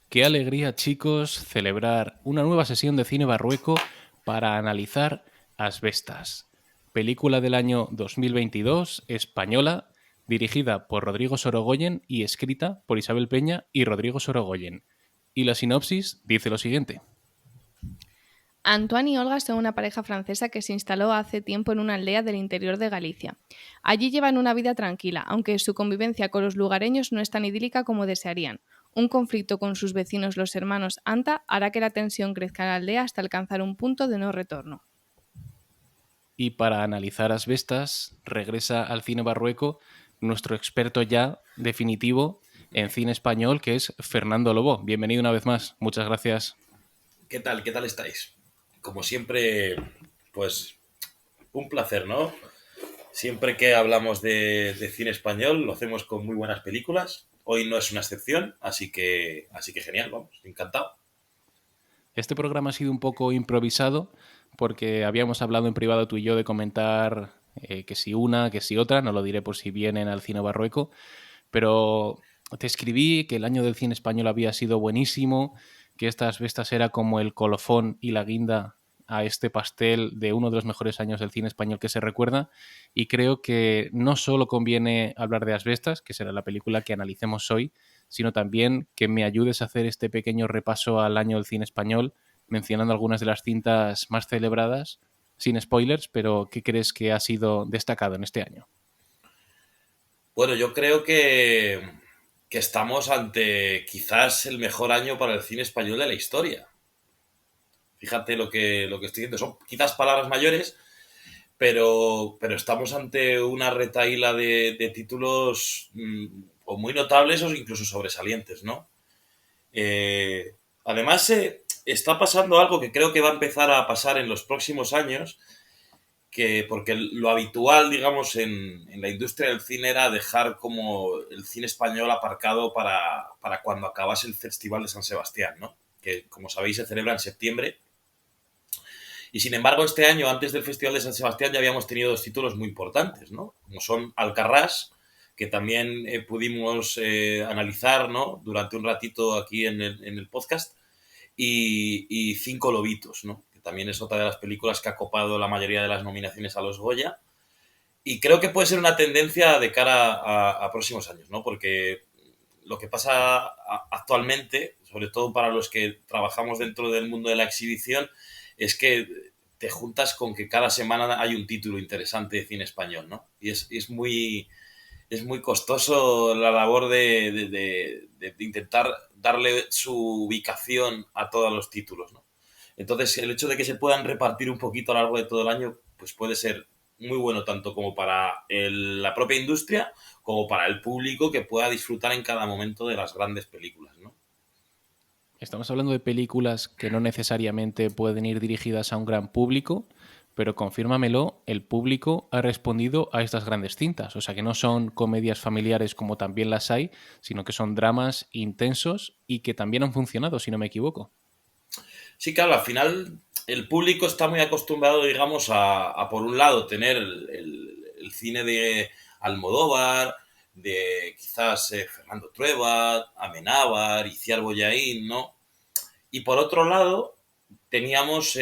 Qué alegría, chicos, celebrar una nueva sesión de Cine Barrueco para analizar Asbestas, película del año 2022, española, dirigida por Rodrigo Sorogoyen y escrita por Isabel Peña y Rodrigo Sorogoyen. Y la sinopsis dice lo siguiente. Antoine y Olga son una pareja francesa que se instaló hace tiempo en una aldea del interior de Galicia. Allí llevan una vida tranquila, aunque su convivencia con los lugareños no es tan idílica como desearían. Un conflicto con sus vecinos, los hermanos Anta, hará que la tensión crezca en la aldea hasta alcanzar un punto de no retorno. Y para analizar Asbestas, regresa al Cine Barrueco nuestro experto ya definitivo en cine español, que es Fernando Lobo. Bienvenido una vez más. Muchas gracias. ¿Qué tal? ¿Qué tal estáis? Como siempre, pues un placer, ¿no? Siempre que hablamos de cine español lo hacemos con muy buenas películas. Hoy no es una excepción, así que genial, vamos, encantado. Este programa ha sido un poco improvisado porque habíamos hablado en privado tú y yo de comentar que si una, que si otra, no lo diré por si vienen al cine Barrueco, pero te escribí que el año del cine español había sido buenísimo, que estas Vestas era como el colofón y la guinda a este pastel de uno de los mejores años del cine español que se recuerda, y creo que no solo conviene hablar de Asbestas, que será la película que analicemos hoy, sino también que me ayudes a hacer este pequeño repaso al año del cine español, mencionando algunas de las cintas más celebradas, sin spoilers, pero ¿qué crees que ha sido destacado en este año? Bueno, yo creo que estamos ante quizás el mejor año para el cine español de la historia. Fíjate lo que estoy diciendo. Son quizás palabras mayores, pero estamos ante una retahíla de títulos o muy notables o incluso sobresalientes, ¿no? Además, está pasando algo que creo que va a empezar a pasar en los próximos años, que porque lo habitual, digamos, en la industria del cine era dejar como el cine español aparcado para cuando acabase el Festival de San Sebastián, ¿no? Que, como sabéis, se celebra en septiembre. Y sin embargo, este año, antes del Festival de San Sebastián, ya habíamos tenido dos títulos muy importantes, ¿no? Como son Alcarrás, que también pudimos analizar, ¿no? Durante un ratito aquí en el podcast, y Cinco Lobitos, ¿no? Que también es otra de las películas que ha copado la mayoría de las nominaciones a los Goya. Y creo que puede ser una tendencia de cara a próximos años, ¿no? Porque lo que pasa actualmente, sobre todo para los que trabajamos dentro del mundo de la exhibición, es que te juntas con que cada semana hay un título interesante de cine español, ¿no? Y es muy costoso la labor de intentar darle su ubicación a todos los títulos, ¿no? Entonces, el hecho de que se puedan repartir un poquito a lo largo de todo el año, pues puede ser muy bueno tanto como para la propia industria como para el público que pueda disfrutar en cada momento de las grandes películas, ¿no? Estamos hablando de películas que no necesariamente pueden ir dirigidas a un gran público, pero confírmamelo, el público ha respondido a estas grandes cintas. O sea, que no son comedias familiares como también las hay, sino que son dramas intensos y que también han funcionado, si no me equivoco. Sí, claro, al final el público está muy acostumbrado, digamos, a por un lado tener el cine de Almodóvar, de quizás Fernando Trueba, Amenábar, Iciar Bollaín, ¿no? Y por otro lado, teníamos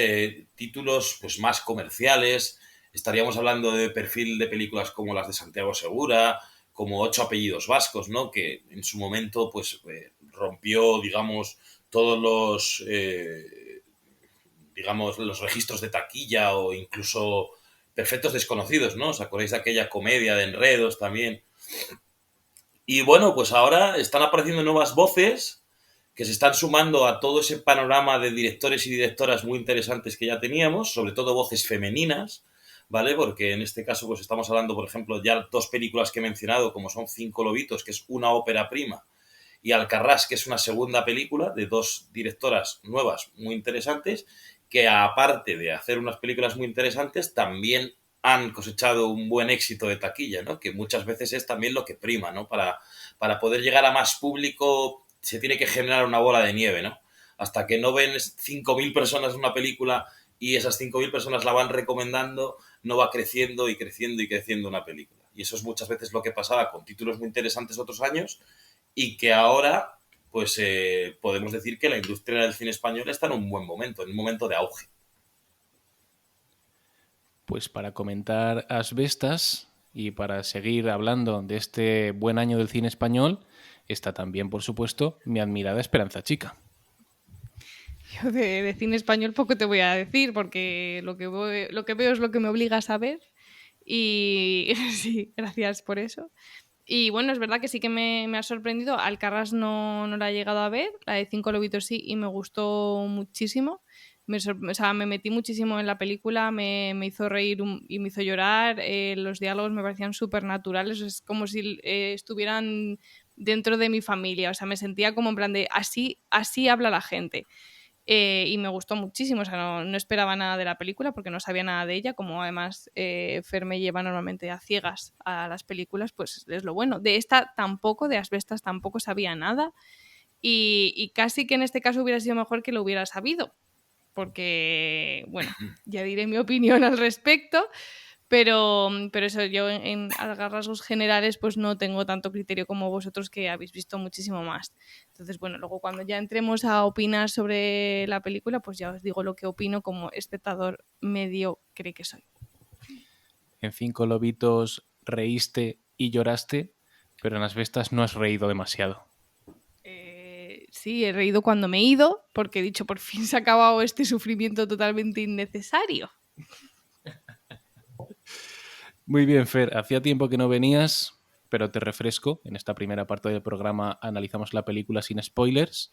títulos pues más comerciales. Estaríamos hablando de perfil de películas como las de Santiago Segura, como Ocho apellidos vascos, ¿no? Que en su momento pues rompió, digamos, todos digamos, los registros de taquilla o incluso Perfectos desconocidos, ¿no? ¿Os acordáis de aquella comedia de enredos también? Y bueno, pues ahora están apareciendo nuevas voces que se están sumando a todo ese panorama de directores y directoras muy interesantes que ya teníamos, sobre todo voces femeninas, ¿vale? Porque en este caso pues estamos hablando, por ejemplo, ya dos películas que he mencionado, como son Cinco Lobitos, que es una ópera prima, y Alcarrás, que es una segunda película de dos directoras nuevas muy interesantes, que aparte de hacer unas películas muy interesantes, también han cosechado un buen éxito de taquilla, ¿no? Que muchas veces es también lo que prima, ¿no? Para poder llegar a más público se tiene que generar una bola de nieve, ¿no? Hasta que no ven 5.000 personas una película y esas 5.000 personas la van recomendando, no va creciendo y creciendo y creciendo una película. Y eso es muchas veces lo que pasaba con títulos muy interesantes otros años y que ahora pues podemos decir que la industria del cine español está en un buen momento, en un momento de auge. Pues para comentar Asbestas y para seguir hablando de este buen año del cine español, está también, por supuesto, mi admirada Esperanza Chica. Yo de cine español poco te voy a decir, porque lo que veo es lo que me obliga a saber. Y sí, gracias por eso. Y bueno, es verdad que sí que me ha sorprendido. Alcarrás no la he llegado a ver, la de Cinco Lobitos sí, y me gustó muchísimo. O sea, me metí muchísimo en la película, me hizo reír y me hizo llorar. Los diálogos me parecían súper naturales, es como si estuvieran dentro de mi familia. O sea, me sentía como en plan de así habla la gente. Y me gustó muchísimo, o sea, no esperaba nada de la película porque no sabía nada de ella, como además Fer me lleva normalmente a ciegas a las películas, pues es lo bueno. De esta tampoco, de Asbestas tampoco sabía nada y casi que en este caso hubiera sido mejor que lo hubiera sabido, porque, bueno, ya diré mi opinión al respecto. Pero eso, yo a rasgos generales pues no tengo tanto criterio como vosotros, que habéis visto muchísimo más. Entonces, bueno, luego cuando ya entremos a opinar sobre la película, pues ya os digo lo que opino como espectador mediocre que soy. En Cinco Lobitos reíste y lloraste, pero en Asbestas no has reído demasiado. Sí, he reído cuando me he ido, porque he dicho, por fin se ha acabado este sufrimiento totalmente innecesario. Muy bien, Fer. Hacía tiempo que no venías, pero te refresco. En esta primera parte del programa analizamos la película sin spoilers.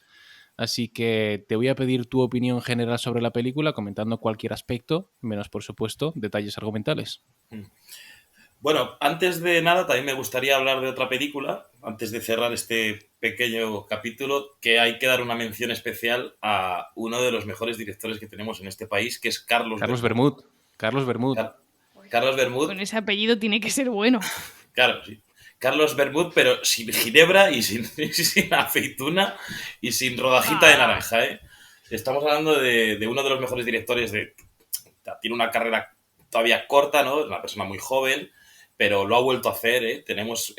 Así que te voy a pedir tu opinión general sobre la película, comentando cualquier aspecto, menos, por supuesto, detalles argumentales. Bueno, antes de nada, también me gustaría hablar de otra película, antes de cerrar este pequeño capítulo, que hay que dar una mención especial a uno de los mejores directores que tenemos en este país, que es Carlos Bermúdez. Carlos Bermúdez. Carlos Bermúdez. Con ese apellido tiene que ser bueno. Claro, sí. Carlos Bermúdez, pero sin ginebra y sin aceituna y sin rodajita de naranja, ¿eh? Estamos hablando de uno de los mejores directores tiene una carrera todavía corta, ¿no? Es una persona muy joven, pero lo ha vuelto a hacer, ¿eh? Tenemos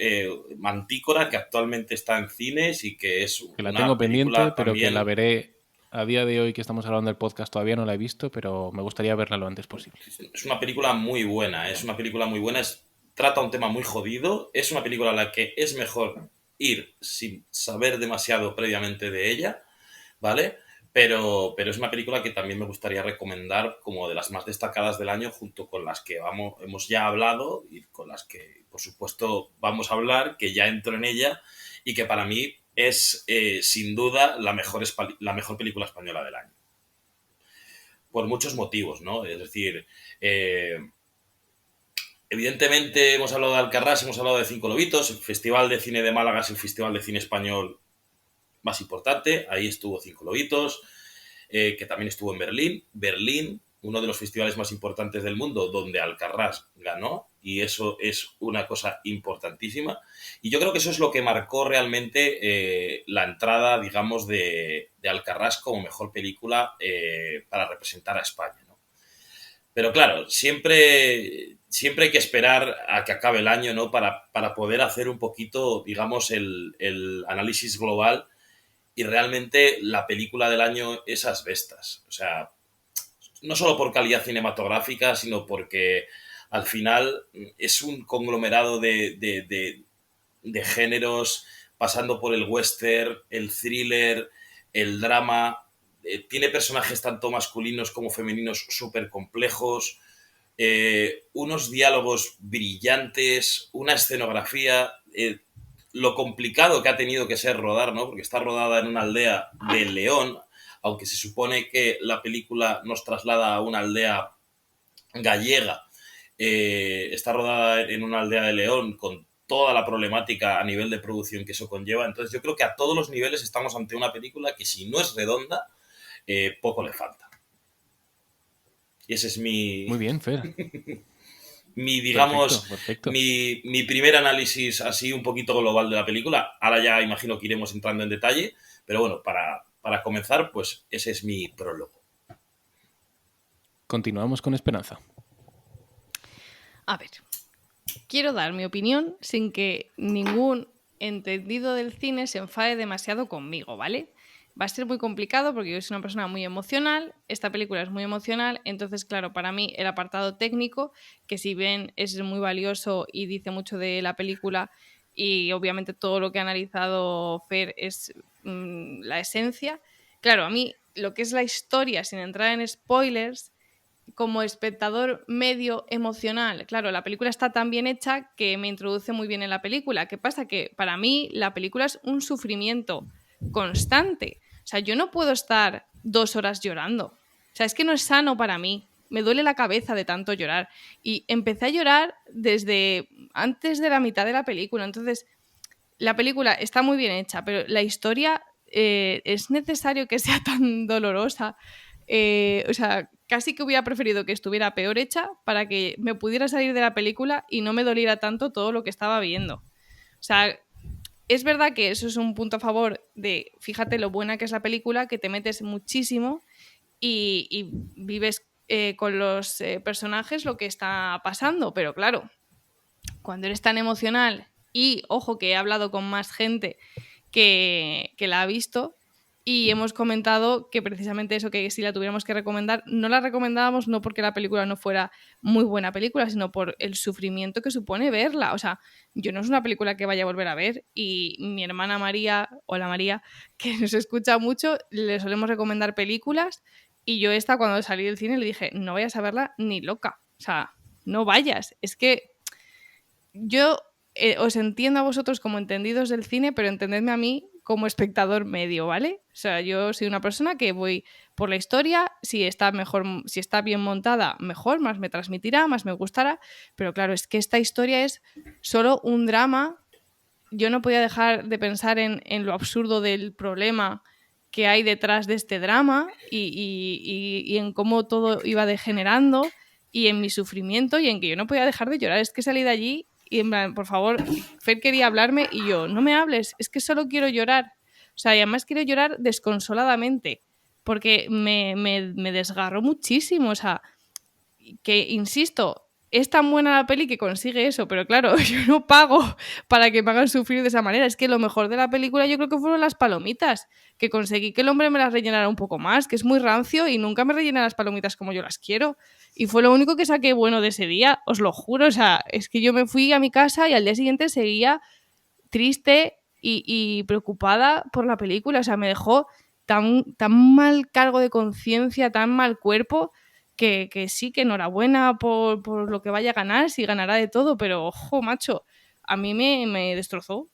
Mantícora, que actualmente está en cines y que es que la una tengo pendiente, pero también... que la veré a día de hoy que estamos hablando del podcast. Todavía no la he visto, pero me gustaría verla lo antes posible. Es una película muy buena, trata un tema muy jodido, es una película a la que es mejor ir sin saber demasiado previamente de ella, ¿vale? Pero es una película que también me gustaría recomendar como de las más destacadas del año, junto con las que hemos ya hablado y con las que, por supuesto, vamos a hablar, que ya entro en ella y que para mí es, sin duda, la mejor película española del año. Por muchos motivos, ¿no? Es decir, evidentemente hemos hablado de Alcarrás, hemos hablado de Cinco Lobitos, el Festival de Cine de Málaga es el festival de cine español más importante, ahí estuvo Cinco Lobitos, que también estuvo en Berlín, uno de los festivales más importantes del mundo, donde Alcarrás ganó, y eso es una cosa importantísima. Y yo creo que eso es lo que marcó realmente la entrada, digamos, de Alcarrás como mejor película para representar a España, ¿no? Pero claro, siempre hay que esperar a que acabe el año, ¿no? Para poder hacer un poquito, digamos, el análisis global. Y realmente la película del año es Asbestas. O sea, no solo por calidad cinematográfica, sino porque al final es un conglomerado de géneros, pasando por el western, el thriller, el drama. Tiene personajes tanto masculinos como femeninos súper complejos, unos diálogos brillantes, una escenografía... lo complicado que ha tenido que ser rodar, ¿no? Porque está rodada en una aldea de León, aunque se supone que la película nos traslada a una aldea gallega. Está rodada en una aldea de León con toda la problemática a nivel de producción que eso conlleva. Entonces yo creo que a todos los niveles estamos ante una película que si no es redonda, poco le falta. Y ese es mi... Muy bien, Fer. digamos, perfecto. Mi primer análisis así un poquito global de la película. Ahora ya imagino que iremos entrando en detalle, pero bueno, para comenzar, pues ese es mi prólogo. Continuamos con Esperanza. A ver, quiero dar mi opinión sin que ningún entendido del cine se enfade demasiado conmigo, ¿vale? Va a ser muy complicado porque yo soy una persona muy emocional, esta película es muy emocional, entonces claro, para mí el apartado técnico, que si bien es muy valioso y dice mucho de la película y obviamente todo lo que ha analizado Fer es la esencia, claro, a mí lo que es la historia, sin entrar en spoilers, como espectador medio emocional, claro, la película está tan bien hecha que me introduce muy bien en la película. ¿Qué pasa? Que para mí la película es un sufrimiento constante. O sea, yo no puedo estar 2 horas llorando. O sea, es que no es sano para mí. Me duele la cabeza de tanto llorar. Y empecé a llorar desde antes de la mitad de la película. Entonces, la película está muy bien hecha, pero la historia es necesario que sea tan dolorosa. O sea, casi que hubiera preferido que estuviera peor hecha para que me pudiera salir de la película y no me doliera tanto todo lo que estaba viendo. O sea, es verdad que eso es un punto a favor de, fíjate lo buena que es la película, que te metes muchísimo y vives con los personajes lo que está pasando, pero claro, cuando eres tan emocional y, ojo, que he hablado con más gente que la ha visto y hemos comentado que precisamente eso, que si la tuviéramos que recomendar, no la recomendábamos no porque la película no fuera muy buena película, sino por el sufrimiento que supone verla. O sea, yo no es una película que vaya a volver a ver y mi hermana María, hola María, que nos escucha mucho, le solemos recomendar películas y yo esta cuando salí del cine le dije, no vayas a verla ni loca. O sea, no vayas. Es que yo os entiendo a vosotros como entendidos del cine, pero entendedme a mí como espectador medio, ¿vale? O sea, yo soy una persona que voy por la historia, si está mejor, si está bien montada, mejor, más me transmitirá, más me gustará, pero claro, es que esta historia es solo un drama. Yo no podía dejar de pensar en lo absurdo del problema que hay detrás de este drama y en cómo todo iba degenerando y en mi sufrimiento y en que yo no podía dejar de llorar. Es que salí de allí y en plan, por favor, Fer quería hablarme y yo, no me hables, es que solo quiero llorar. O sea, y además quiero llorar desconsoladamente porque me desgarró muchísimo. O sea, que, insisto, es tan buena la peli que consigue eso, pero claro, yo no pago para que me hagan sufrir de esa manera. Es que lo mejor de la película yo creo que fueron las palomitas, que conseguí que el hombre me las rellenara un poco más, que es muy rancio y nunca me rellena las palomitas como yo las quiero. Y fue lo único que saqué bueno de ese día, os lo juro. O sea, es que yo me fui a mi casa y al día siguiente seguía triste y preocupada por la película. O sea, me dejó tan mal cargo de conciencia, tan mal cuerpo, que sí, que enhorabuena por lo que vaya a ganar, si ganará de todo, pero ojo, macho, a mí me destrozó.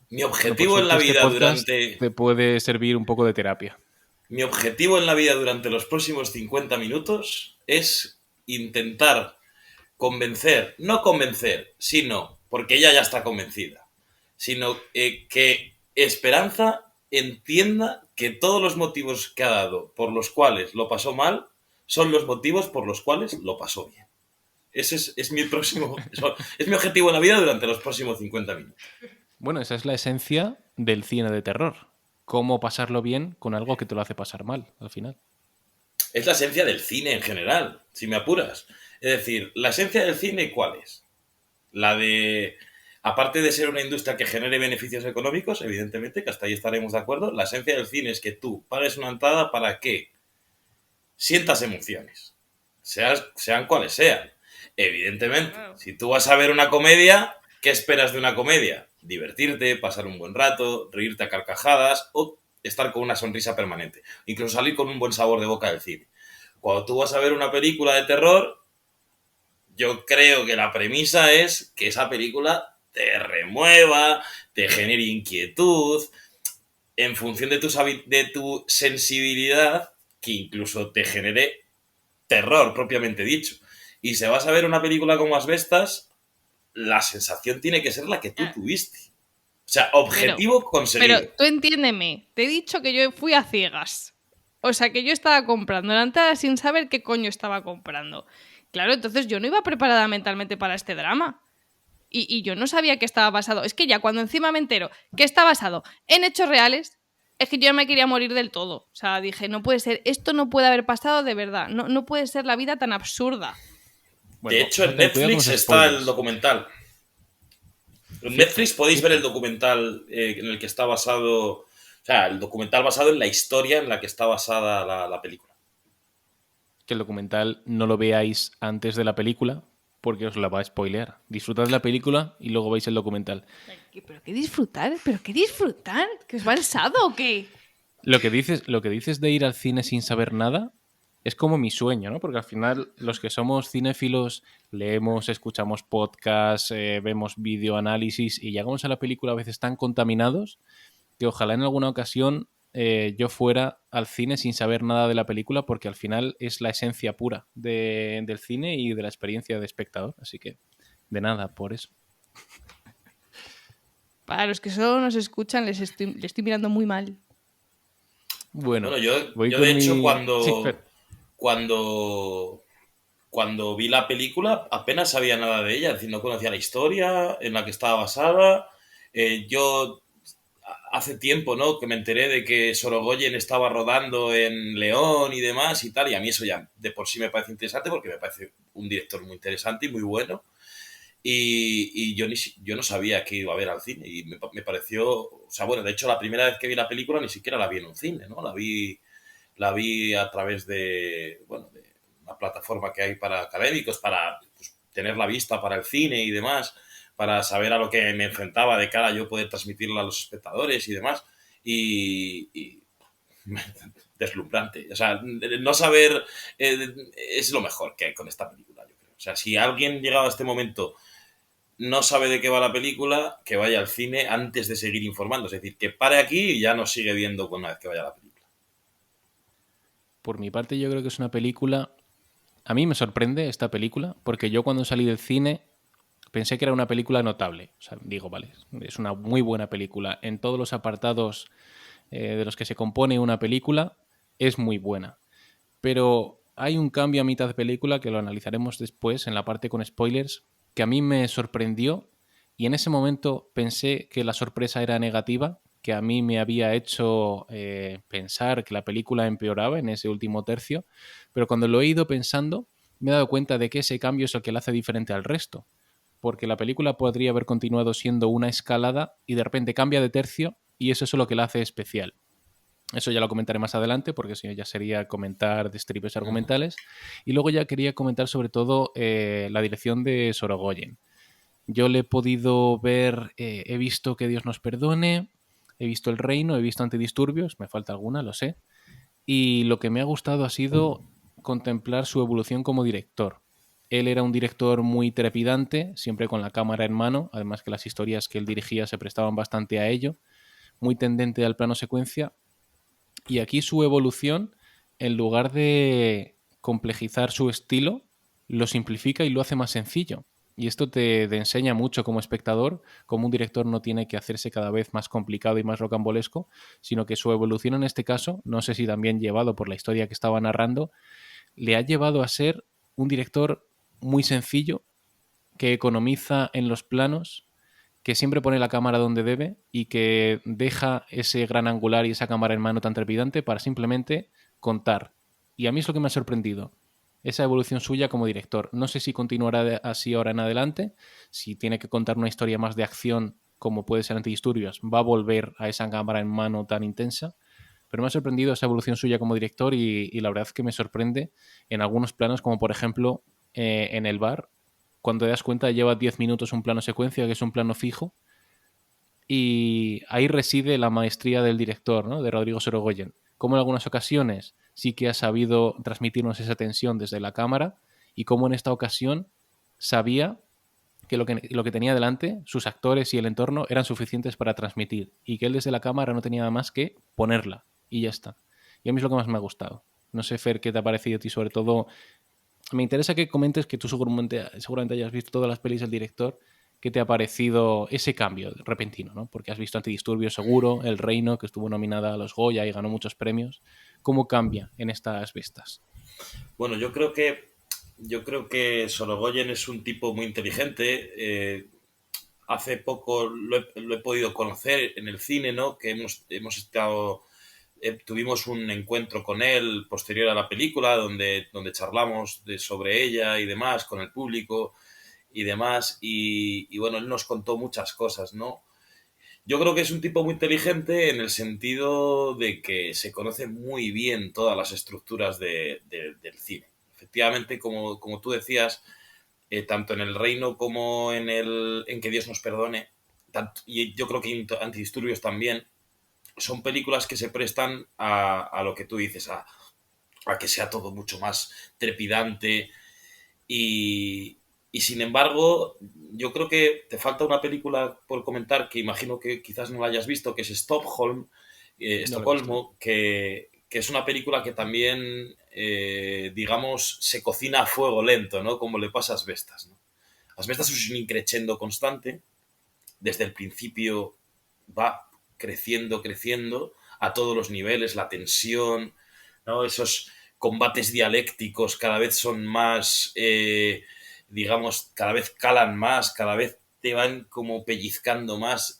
Mi Bueno, por objetivo en suerte la este vida podcast durante... te puede servir un poco de terapia. Mi objetivo en la vida durante los próximos 50 minutos es intentar convencer, no convencer, sino, porque ella ya está convencida, sino que Esperanza entienda que todos los motivos que ha dado por los cuales lo pasó mal son los motivos por los cuales lo pasó bien. Ese es mi próximo, es mi objetivo en la vida durante los próximos 50 minutos. Bueno, esa es la esencia del cine de terror. Cómo pasarlo bien con algo que te lo hace pasar mal, al final. Es la esencia del cine en general, si me apuras. Es decir, la esencia del cine, ¿cuál es? La de, aparte de ser una industria que genere beneficios económicos, evidentemente, que hasta ahí estaremos de acuerdo, la esencia del cine es que tú pagues una entrada para que sientas emociones, sean cuales sean. Evidentemente, si tú vas a ver una comedia, ¿qué esperas de una comedia? Divertirte, pasar un buen rato, reírte a carcajadas o estar con una sonrisa permanente. Incluso salir con un buen sabor de boca del cine. Cuando tú vas a ver una película de terror, yo creo que la premisa es que esa película te remueva, te genere inquietud, en función de tu sensibilidad, que incluso te genere terror, propiamente dicho. Y si vas a ver una película como Asbestas, la sensación tiene que ser la que tú tuviste. O sea, objetivo conseguido. Pero tú entiéndeme, te he dicho que yo fui a ciegas. O sea, que yo estaba comprando la entrada sin saber qué coño estaba comprando. Claro, entonces yo no iba preparada mentalmente para este drama. Y yo no sabía que estaba basado. Es que ya cuando encima me entero que está basado en hechos reales, es que yo ya me quería morir del todo. O sea, dije, no puede ser, esto no puede haber pasado de verdad. No puede ser la vida tan absurda. Bueno, de hecho, en Netflix está el documental. En Cierto, Netflix podéis ver cierto. el documental en el que está basado, o sea, el documental basado en la historia en la que está basada la película. Que el documental no lo veáis antes de la película porque os la va a spoilear. Disfrutad la película y luego veis el documental. ¿Pero qué disfrutar? ¿Pero qué disfrutar? ¿Que os va el sado o qué? Lo que dices de ir al cine sin saber nada es como mi sueño, ¿no? Porque al final los que somos cinéfilos leemos, escuchamos podcasts, vemos videoanálisis y llegamos a la película a veces tan contaminados que ojalá en alguna ocasión yo fuera al cine sin saber nada de la película porque al final es la esencia pura del cine y de la experiencia de espectador. Así que de nada, por eso. Para los que solo nos escuchan, les estoy mirando muy mal. Bueno, Bueno, yo, voy yo de con hecho mi... Sí, cuando, cuando vi la película apenas sabía nada de ella, es decir, no conocía la historia en la que estaba basada. Yo hace tiempo, ¿no? Que me enteré de que Sorogoyen estaba rodando en León y demás y tal, y a mí eso ya de por sí me parece interesante porque me parece un director muy interesante y muy bueno. Y yo no sabía que iba a ver al cine y me pareció, o sea, bueno, de hecho la primera vez que vi la película ni siquiera la vi en un cine, ¿no? La vi a través de, bueno, de una plataforma que hay para académicos, para pues, tener la vista para el cine y demás, para saber a lo que me enfrentaba de cara a yo poder transmitirla a los espectadores y demás. Y deslumbrante. O sea, no saber es lo mejor que hay con esta película, yo creo. O sea, si alguien llegado a este momento no sabe de qué va la película, que vaya al cine antes de seguir informando. Es decir, que pare aquí y ya nos sigue viendo una vez que vaya a la película. por mi parte yo creo que es una película... A mí me sorprende esta película porque yo cuando salí del cine pensé que era una película notable. O sea, digo, vale, es una muy buena película. En todos los apartados de los que se compone una película, es muy buena. Pero hay un cambio a mitad de película que lo analizaremos después en la parte con spoilers, que a mí me sorprendió y en ese momento pensé que la sorpresa era negativa, que a mí me había hecho pensar que la película empeoraba en ese último tercio, pero cuando lo he ido pensando me he dado cuenta de que ese cambio es el que la hace diferente al resto, porque la película podría haber continuado siendo una escalada y de repente cambia de tercio y eso es lo que la hace especial. Eso ya lo comentaré más adelante, porque si no ya sería comentar destripes argumentales. Y luego ya quería comentar sobre todo la dirección de Sorogoyen. Yo le he podido ver, he visto Que Dios nos perdone, he visto El Reino, he visto Antidisturbios, me falta alguna, lo sé. Y lo que me ha gustado ha sido contemplar su evolución como director. Él era un director muy trepidante, siempre con la cámara en mano, además que las historias que él dirigía se prestaban bastante a ello, muy tendente al plano secuencia, y aquí su evolución, en lugar de complejizar su estilo, lo simplifica y lo hace más sencillo. Y esto te enseña mucho como espectador, cómo un director no tiene que hacerse cada vez más complicado y más rocambolesco, sino que su evolución en este caso, no sé si también llevado por la historia que estaba narrando, le ha llevado a ser un director muy sencillo, que economiza en los planos, que siempre pone la cámara donde debe y que deja ese gran angular y esa cámara en mano tan trepidante para simplemente contar. Y a mí es lo que me ha sorprendido, esa evolución suya como director. No sé si continuará así ahora en adelante, si tiene que contar una historia más de acción como puede ser Antidisturbios, va a volver a esa cámara en mano tan intensa, pero me ha sorprendido esa evolución suya como director y la verdad es que me sorprende en algunos planos, como por ejemplo en el bar, cuando te das cuenta lleva 10 minutos un plano secuencia, que es un plano fijo, y ahí reside la maestría del director, ¿no? De Rodrigo Sorogoyen. Como en algunas ocasiones sí que ha sabido transmitirnos esa tensión desde la cámara y como en esta ocasión sabía que lo que tenía delante, sus actores y el entorno eran suficientes para transmitir y que él desde la cámara no tenía nada más que ponerla y ya está. Y a mí es lo que más me ha gustado. No sé, Fer, qué te ha parecido a ti, sobre todo me interesa que comentes que tú seguramente hayas visto todas las pelis del director. ¿Qué te ha parecido ese cambio repentino? ¿No? Porque has visto Antidisturbios seguro, El Reino, que estuvo nominada a los Goya y ganó muchos premios. ¿Cómo cambia en estas vistas? Bueno, yo creo que Sorogoyen es un tipo muy inteligente. Hace poco lo he podido conocer en el cine, ¿no? Que hemos estado tuvimos un encuentro con él posterior a la película donde charlamos sobre ella y demás con el público y demás, y bueno, él nos contó muchas cosas, ¿no? Yo creo que es un tipo muy inteligente en el sentido de que se conoce muy bien todas las estructuras del cine. Efectivamente, como tú decías, tanto en El Reino como en Que Dios nos perdone, y yo creo que Antidisturbios también, son películas que se prestan a lo que tú dices, a que sea todo mucho más trepidante y, y sin embargo, yo creo que te falta una película por comentar que imagino que quizás no la hayas visto, que es No lo he visto. Estocolmo, que es una película que también, digamos, se cocina a fuego lento, ¿no? Como le pasa a Asbestas, ¿no? Asbestas es un increchendo constante, desde el principio va creciendo, creciendo, a todos los niveles, la tensión, ¿no? Esos combates dialécticos cada vez son más, digamos, cada vez calan más, cada vez te van como pellizcando más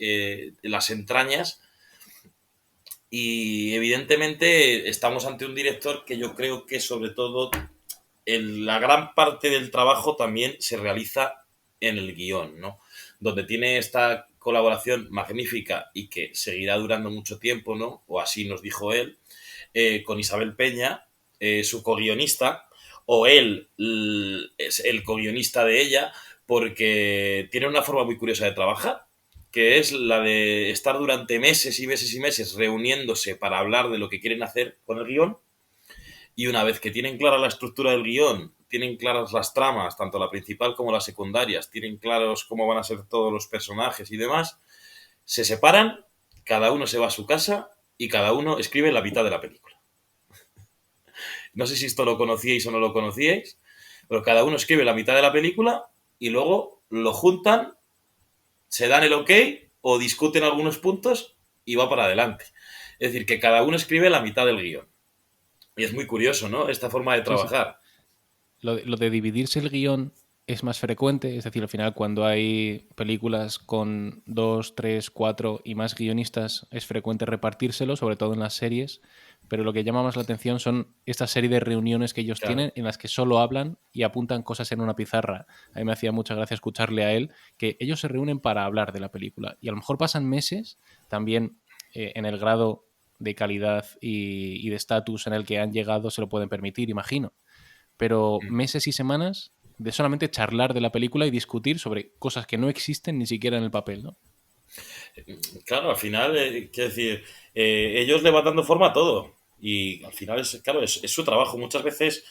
las entrañas y evidentemente estamos ante un director que yo creo que sobre todo la gran parte del trabajo también se realiza en el guión, ¿no? Donde tiene esta colaboración magnífica y que seguirá durando mucho tiempo, ¿no? O así nos dijo él, con Isabel Peña, su co-guionista, o él es el co-guionista de ella, porque tiene una forma muy curiosa de trabajar, que es la de estar durante meses y meses y meses reuniéndose para hablar de lo que quieren hacer con el guión, y una vez que tienen clara la estructura del guión, tienen claras las tramas, tanto la principal como las secundarias, tienen claros cómo van a ser todos los personajes y demás, se separan, cada uno se va a su casa y cada uno escribe la mitad de la película. No sé si esto lo conocíais o no lo conocíais, pero cada uno escribe la mitad de la película y luego lo juntan, se dan el ok o discuten algunos puntos y va para adelante. Es decir, que cada uno escribe la mitad del guión. Y es muy curioso, ¿no? Esta forma de Sí, sí. trabajar. Lo de dividirse el guión es más frecuente, es decir, al final cuando hay películas con 2, 3, 4 y más guionistas es frecuente repartírselo, sobre todo en las series, pero lo que llama más la atención son esta serie de reuniones que ellos Claro. tienen en las que solo hablan y apuntan cosas en una pizarra. A mí me hacía mucha gracia escucharle a él que ellos se reúnen para hablar de la película y a lo mejor pasan meses también en el grado de calidad y de estatus en el que han llegado se lo pueden permitir, imagino, pero meses y semanas de solamente charlar de la película y discutir sobre cosas que no existen ni siquiera en el papel, ¿no? Claro, al final, quiero decir, ellos le van dando forma a todo. Y al final, claro, es su trabajo. Muchas veces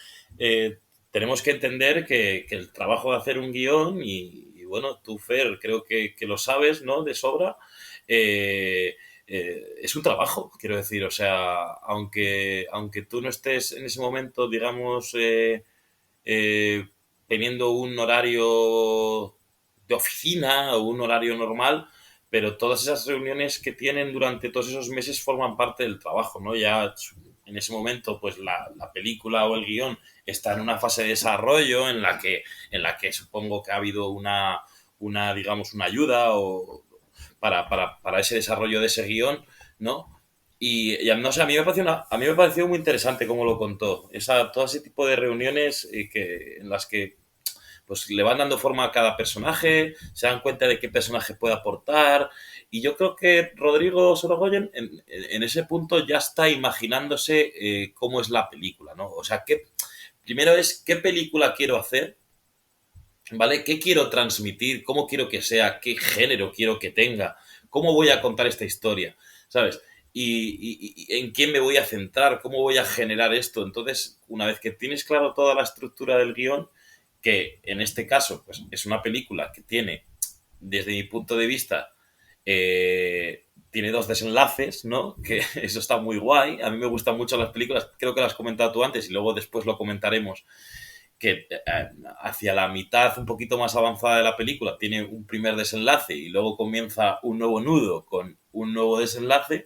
tenemos que entender que el trabajo de hacer un guión, y bueno, tú, Fer, creo que lo sabes, ¿no? De sobra, es un trabajo, quiero decir. O sea, aunque tú no estés en ese momento, digamos, eh, teniendo un horario de oficina o un horario normal, pero todas esas reuniones que tienen durante todos esos meses forman parte del trabajo, ¿no? Ya en ese momento, pues la película o el guión está en una fase de desarrollo en la que supongo que ha habido digamos, una ayuda para ese desarrollo de ese guión, ¿no? Y no sé, a mí me pareció muy interesante cómo lo contó. Todo ese tipo de reuniones en las que pues le van dando forma a cada personaje, se dan cuenta de qué personaje puede aportar. Y yo creo que Rodrigo Sorogoyen en ese punto ya está imaginándose cómo es la película, ¿no? O sea, primero es qué película quiero hacer, ¿vale? ¿Qué quiero transmitir? ¿Cómo quiero que sea? ¿Qué género quiero que tenga? ¿Cómo voy a contar esta historia? ¿Sabes? Y en quién me voy a centrar, cómo voy a generar esto. Entonces, una vez que tienes claro toda la estructura del guión, que en este caso pues, es una película que tiene, desde mi punto de vista, tiene dos desenlaces, ¿no? Que eso está muy guay. A mí me gustan mucho las películas, creo que las has comentado tú antes y luego después lo comentaremos, que hacia la mitad un poquito más avanzada de la película tiene un primer desenlace y luego comienza un nuevo nudo con un nuevo desenlace,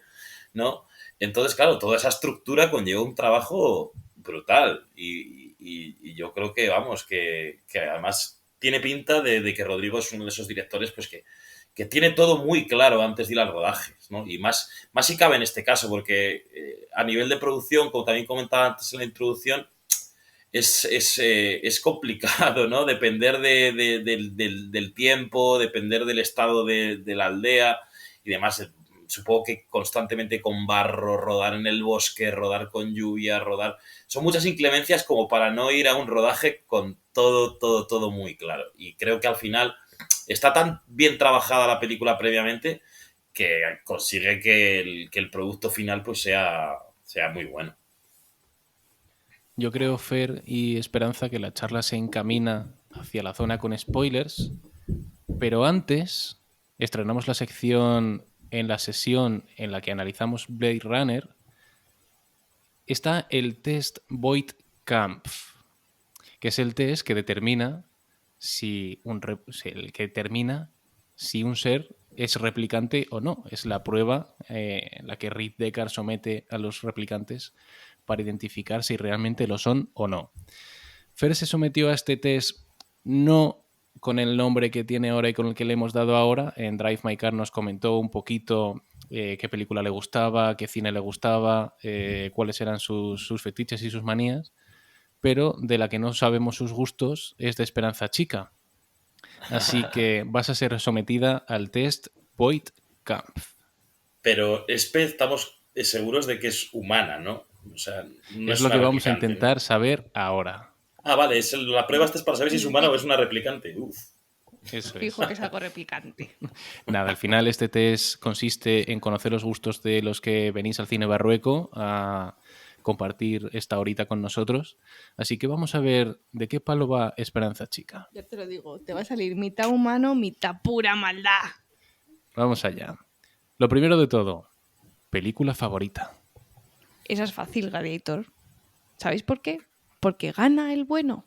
¿no? Entonces, claro, toda esa estructura conlleva un trabajo brutal y yo creo que, vamos, que además tiene pinta de que Rodrigo es uno de esos directores pues que tiene todo muy claro antes de ir al rodaje, ¿no? Y más si cabe en este caso, porque a nivel de producción, como también comentaba antes en la introducción, es complicado, ¿no? Depender del tiempo, depender del estado de la aldea y demás. Supongo que constantemente con barro, rodar en el bosque, rodar con lluvia, rodar... Son muchas inclemencias como para no ir a un rodaje con todo muy claro. Y creo que al final está tan bien trabajada la película previamente que consigue que el producto final pues sea muy bueno. Yo creo, Fer y Esperanza, que la charla se encamina hacia la zona con spoilers, pero antes estrenamos la sección en la sesión en la que analizamos Blade Runner. Está el test Voight-Kampff, que es el test que determina si un ser es replicante o no. Es la prueba en la que Rick Deckard somete a los replicantes para identificar si realmente lo son o no. Fer se sometió a este test no con el nombre que tiene ahora y con el que le hemos dado ahora. En Drive My Car nos comentó un poquito qué película le gustaba, qué cine le gustaba, cuáles eran sus fetiches y sus manías, pero de la que no sabemos sus gustos es de Esperanza Chica. Así que vas a ser sometida al test Voight-Kampff. Pero estamos seguros de que es humana, ¿no? O sea, no Es es lo una que vamos a replicante, ¿no? intentar saber ahora. Ah, vale, la prueba esta es para saber si es humana o es una replicante. Uf. Eso es. Fijo que es algo replicante. Nada, al final este test consiste en conocer los gustos de los que venís al Cine Barrueco a compartir esta horita con nosotros. Así que vamos a ver de qué palo va Esperanza Chica. Ya te lo digo, te va a salir mitad humano, mitad pura maldad. Vamos allá. Lo primero de todo, película favorita. Esa es fácil, Gladiator. ¿Sabéis por qué? Porque gana el bueno.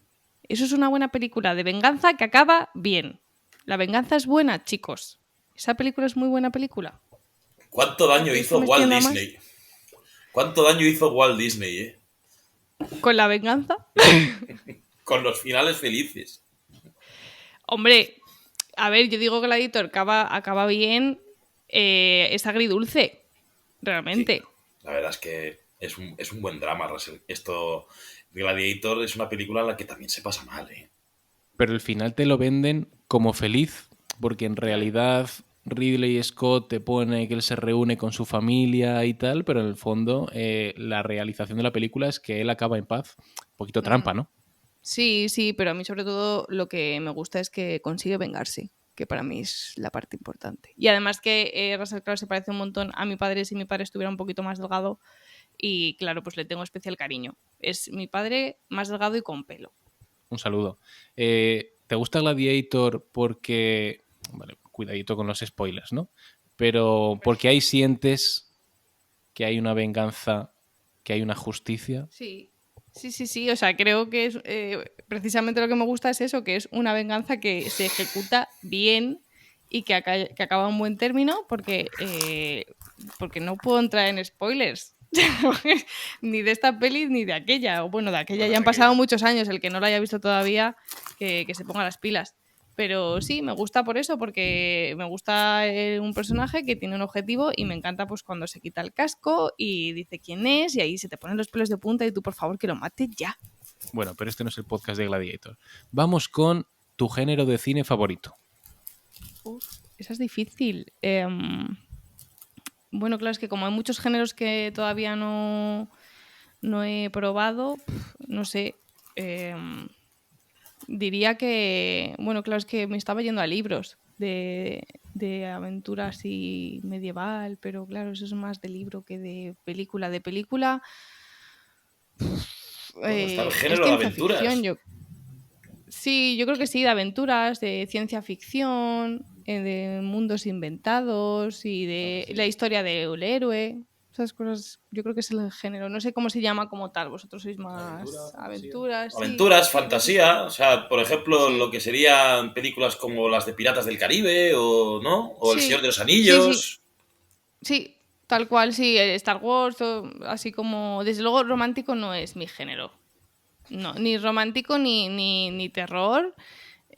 Eso es una buena película de venganza que acaba bien. La venganza es buena, chicos. Esa película es muy buena película. ¿Cuánto daño ¿Quieres que hizo me Walt extienda más? Disney? ¿Cuánto daño hizo Walt Disney, ¿Con la venganza? con los finales felices? Hombre, a ver, yo digo Gladiator acaba bien. Es agridulce, Sí, realmente. la verdad es que es un buen drama, Russell. Esto, Gladiator es una película en la que también se pasa mal, ¿eh? Pero el final te lo venden como feliz, porque en realidad Ridley Scott te pone que él se reúne con su familia y tal, pero en el fondo la realización de la película es que él acaba en paz. Un poquito trampa, ¿no? Sí, sí, pero a mí sobre todo lo que me gusta es que consigue vengarse, que para mí es la parte importante. Y además que Russell Crowe se parece un montón a mi padre si mi padre estuviera un poquito más delgado y claro, pues le tengo especial cariño. Es mi padre más delgado y con pelo. Un saludo. ¿Te gusta Gladiator porque... Vale, cuidadito con los spoilers, ¿no? Pero porque ahí sientes que hay una venganza, que hay una justicia. Sí, sí. O sea, creo que es precisamente lo que me gusta es eso, que es una venganza que se ejecuta bien y que acaba en buen término, porque no puedo entrar en spoilers. Ni de esta peli ni de aquella. O bueno, de aquella ya han pasado muchos años. El que no la haya visto todavía, que se ponga las pilas. Pero sí, me gusta por eso, porque me gusta un personaje que tiene un objetivo y me encanta pues cuando se quita el casco y dice quién es y ahí se te ponen los pelos de punta y tú por favor que lo mates ya. Bueno, pero este no es el podcast de Gladiator. Vamos con tu género de cine favorito. Uf, esa es difícil. Bueno, claro, es que como hay muchos géneros que todavía no he probado, no sé. Diría que, bueno, claro, es que me estaba yendo a libros de aventuras y medieval, pero claro, eso es más de libro que de película. De película Bueno, está el es género de ciencia ficción. aventuras. Sí, yo creo que sí, de aventuras, de ciencia ficción, de mundos inventados y de la historia del héroe. Esas cosas, yo creo que es el género. No sé cómo se llama como tal. Vosotros sois más aventuras, sí. Aventuras, Sí, sí, sí. fantasía, o sea, por ejemplo, lo Sí, que serían películas como las de Piratas del Caribe o, ¿no? O El Señor de sí, los sí. Anillos. Sí, tal cual, sí. Star Wars, así como... Desde luego, romántico no es mi género. No, ni romántico ni terror,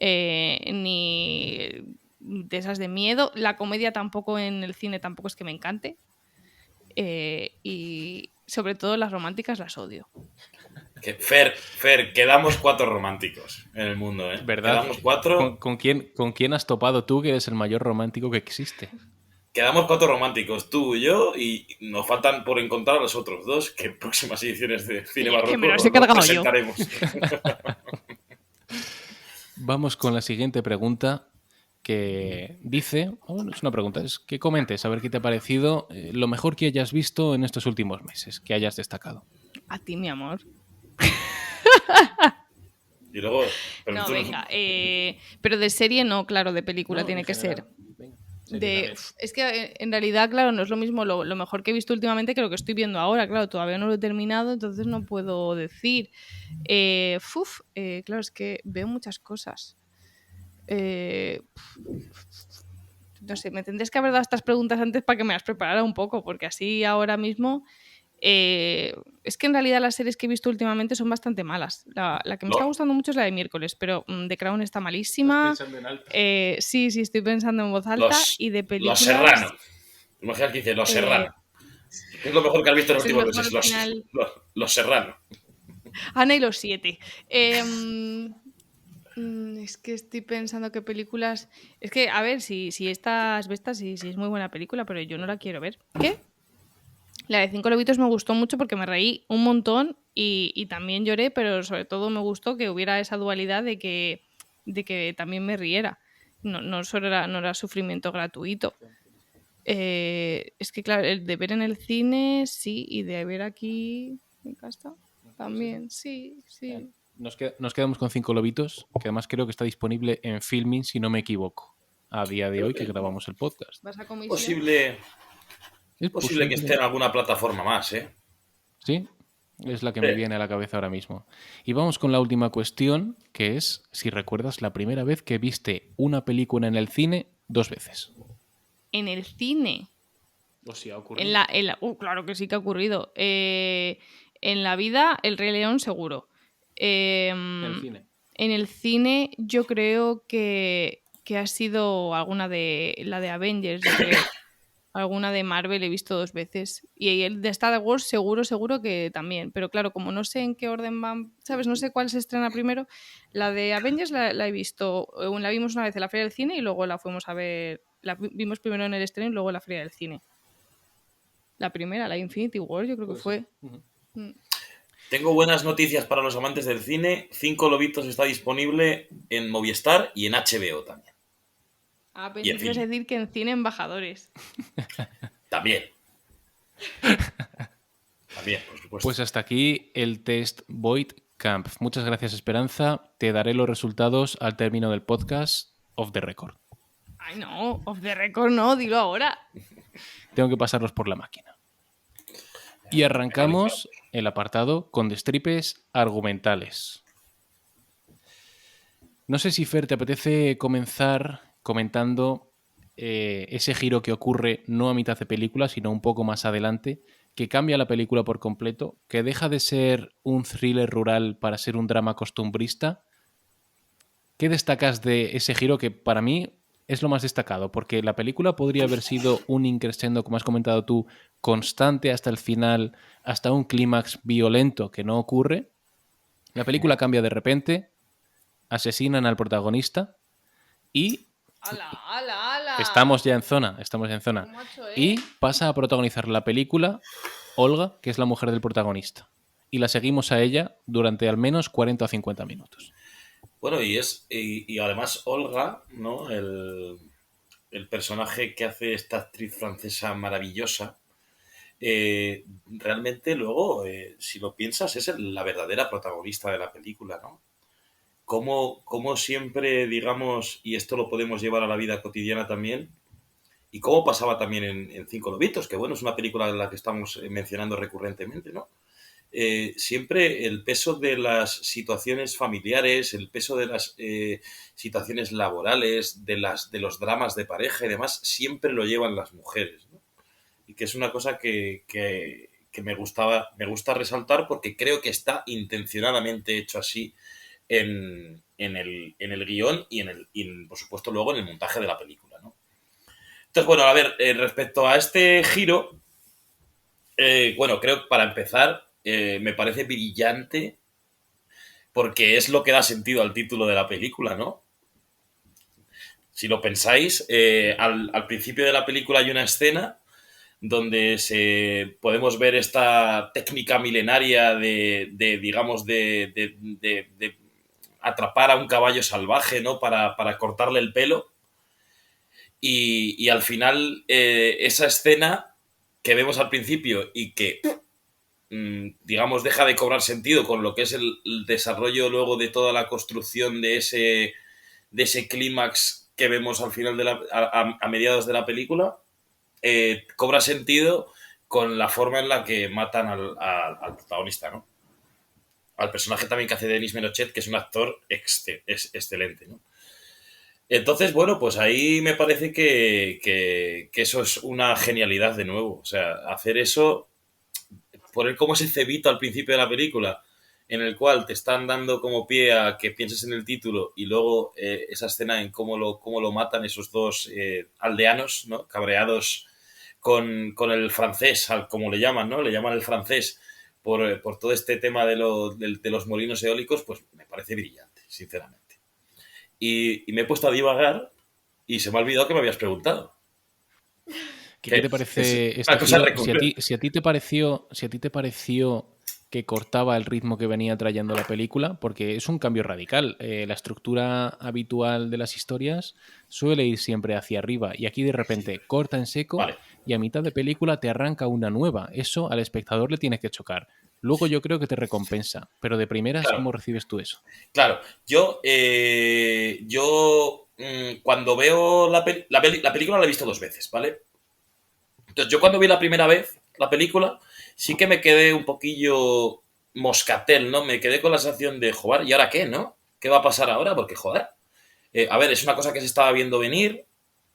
ni de esas de miedo. La comedia tampoco en el cine tampoco es que me encante. Y sobre todo las románticas las odio. Fer, quedamos 4 románticos en el mundo, ¿eh? ¿Verdad? Quedamos 4. ¿Con quién has topado tú que eres el mayor romántico que existe? Quedamos 4 románticos, tú y yo, y nos faltan por encontrar a los otros 2, que en próximas ediciones de Cine Que Barroco me los he los cargado yo. presentaremos. Vamos con la siguiente pregunta que dice, bueno, es una pregunta, es que comentes a ver qué te ha parecido lo mejor que hayas visto en estos últimos meses, que hayas destacado. A ti, mi amor. Y luego... pero No, tú venga. Pero de serie no, claro, de película No, tiene en que general. ser. Venga, serie también. Es que en realidad, claro, no es lo mismo lo mejor que he visto últimamente que lo que estoy viendo ahora. Claro, todavía no lo he terminado, entonces no puedo decir. Claro, es que veo muchas cosas. No sé, me tendrías que haber dado estas preguntas antes para que me las preparara un poco, porque así ahora mismo... es que en realidad las series que he visto últimamente son bastante malas. La que me está gustando mucho es la de miércoles, pero The Crown está malísima. ¿Estás pensando en alto? Sí, estoy pensando en voz alta. Y de Los películas... Serrano. Imagina que dice Los Serrano. ¿Qué es lo mejor que has visto en los es el últimos mejor meses? final. Los Serrano. Ana y los 7. Es que estoy pensando qué películas... Es que, a ver, si estas bestas, si es muy buena película, pero yo no la quiero ver. ¿Qué? La de 5 lobitos me gustó mucho porque me reí un montón y también lloré, pero sobre todo me gustó que hubiera esa dualidad de que también me riera. No era sufrimiento gratuito. Es que, claro, el de ver en el cine, sí, y de ver aquí en casa también, sí. Nos quedamos con 5 lobitos, que además creo que está disponible en Filmin, si no me equivoco, a día de hoy que grabamos el podcast. ¿Vas a comisión? Es posible que esté en alguna plataforma más, ¿eh? Sí, es la que me viene a la cabeza ahora mismo. Y vamos con la última cuestión, que es si recuerdas la primera vez que viste una película en el cine 2 veces. ¿En el cine? ¿O si ha ocurrido? Claro que sí que ha ocurrido. En la vida, El Rey León seguro. En el cine. En el cine yo creo que ha sido alguna de la de Avengers, yo creo. Alguna de Marvel he visto 2 veces. Y el de Star Wars seguro que también. Pero claro, como no sé en qué orden van, ¿sabes? No sé cuál se estrena primero. La de Avengers la he visto, la vimos una vez en la feria del cine y luego la fuimos a ver. La vimos primero en el estreno y luego en la feria del cine. La primera, la Infinity War, yo creo que fue. Tengo buenas noticias para los amantes del cine. 5 lobitos está disponible en Movistar y en HBO también. Pensé que ibas a decir que en cine embajadores. También. También, por supuesto. Pues hasta aquí el test Void Camp. Muchas gracias, Esperanza. Te daré los resultados al término del podcast off the record. Ay, no, off the record no, dilo ahora. Tengo que pasarlos por la máquina. Y arrancamos el apartado con destripes argumentales. No sé si, Fer, te apetece comenzar comentando ese giro que ocurre no a mitad de película, sino un poco más adelante, que cambia la película por completo, que deja de ser un thriller rural para ser un drama costumbrista. ¿Qué destacas de ese giro que para mí es lo más destacado? Porque la película podría haber sido un increscendo, como has comentado tú, constante hasta el final, hasta un clímax violento que no ocurre. La película cambia de repente, asesinan al protagonista y... ¡Hala! Estamos ya en zona. Macho, ¿eh? Y pasa a protagonizar la película Olga, que es la mujer del protagonista. Y la seguimos a ella durante al menos 40 o 50 minutos. Bueno, y además Olga, ¿no? El personaje que hace esta actriz francesa maravillosa, realmente luego, si lo piensas, es la verdadera protagonista de la película, ¿no? Como siempre, digamos, y esto lo podemos llevar a la vida cotidiana también, y cómo pasaba también en Cinco Lobitos, que bueno, es una película de la que estamos mencionando recurrentemente, ¿no? Siempre el peso de las situaciones familiares, el peso de las situaciones laborales, de los dramas de pareja y demás, siempre lo llevan las mujeres, ¿no? Y que es una cosa que me gusta resaltar porque creo que está intencionadamente hecho así en el guión y por supuesto luego en el montaje de la película, ¿no? Entonces, bueno, a ver, respecto a este giro, bueno, creo que para empezar me parece brillante porque es lo que da sentido al título de la película, ¿no? Si lo pensáis, al principio de la película hay una escena donde podemos ver esta técnica milenaria digamos, de atrapar a un caballo salvaje, ¿no? Para cortarle el pelo. Y al final, esa escena que vemos al principio y que, digamos, deja de cobrar sentido con lo que es el desarrollo luego de toda la construcción de ese clímax que vemos al final a mediados de la película, cobra sentido con la forma en la que matan al protagonista, ¿no? Al personaje también que hace Denis Menochet, que es un actor excelente, ¿no? Entonces, bueno, pues ahí me parece que eso es una genialidad de nuevo. O sea, hacer eso, poner como ese cebito al principio de la película, en el cual te están dando como pie a que pienses en el título y luego esa escena en cómo lo matan esos dos aldeanos, ¿no? Cabreados con el francés, como le llaman, ¿no? Le llaman el francés por todo este tema de los molinos eólicos, pues me parece brillante, sinceramente. Y me he puesto a divagar y se me ha olvidado que me habías preguntado. ¿Qué te parece una este cosa giro? recurrente. Si a ti te pareció que cortaba el ritmo que venía trayendo la película, porque es un cambio radical. La estructura habitual de las historias suele ir siempre hacia arriba y aquí de repente corta en seco Vale. y a mitad de película te arranca una nueva. Eso al espectador le tiene que chocar. Luego yo creo que te recompensa, pero de primeras, Claro, ¿cómo recibes tú eso? claro. Cuando veo la película la he visto 2 veces, ¿vale? Entonces, yo cuando vi la primera vez la película, sí que me quedé un poquillo moscatel, ¿no? Me quedé con la sensación de, joder, ¿y ahora qué, no? ¿Qué va a pasar ahora? Porque, joder, a ver, es una cosa que se estaba viendo venir,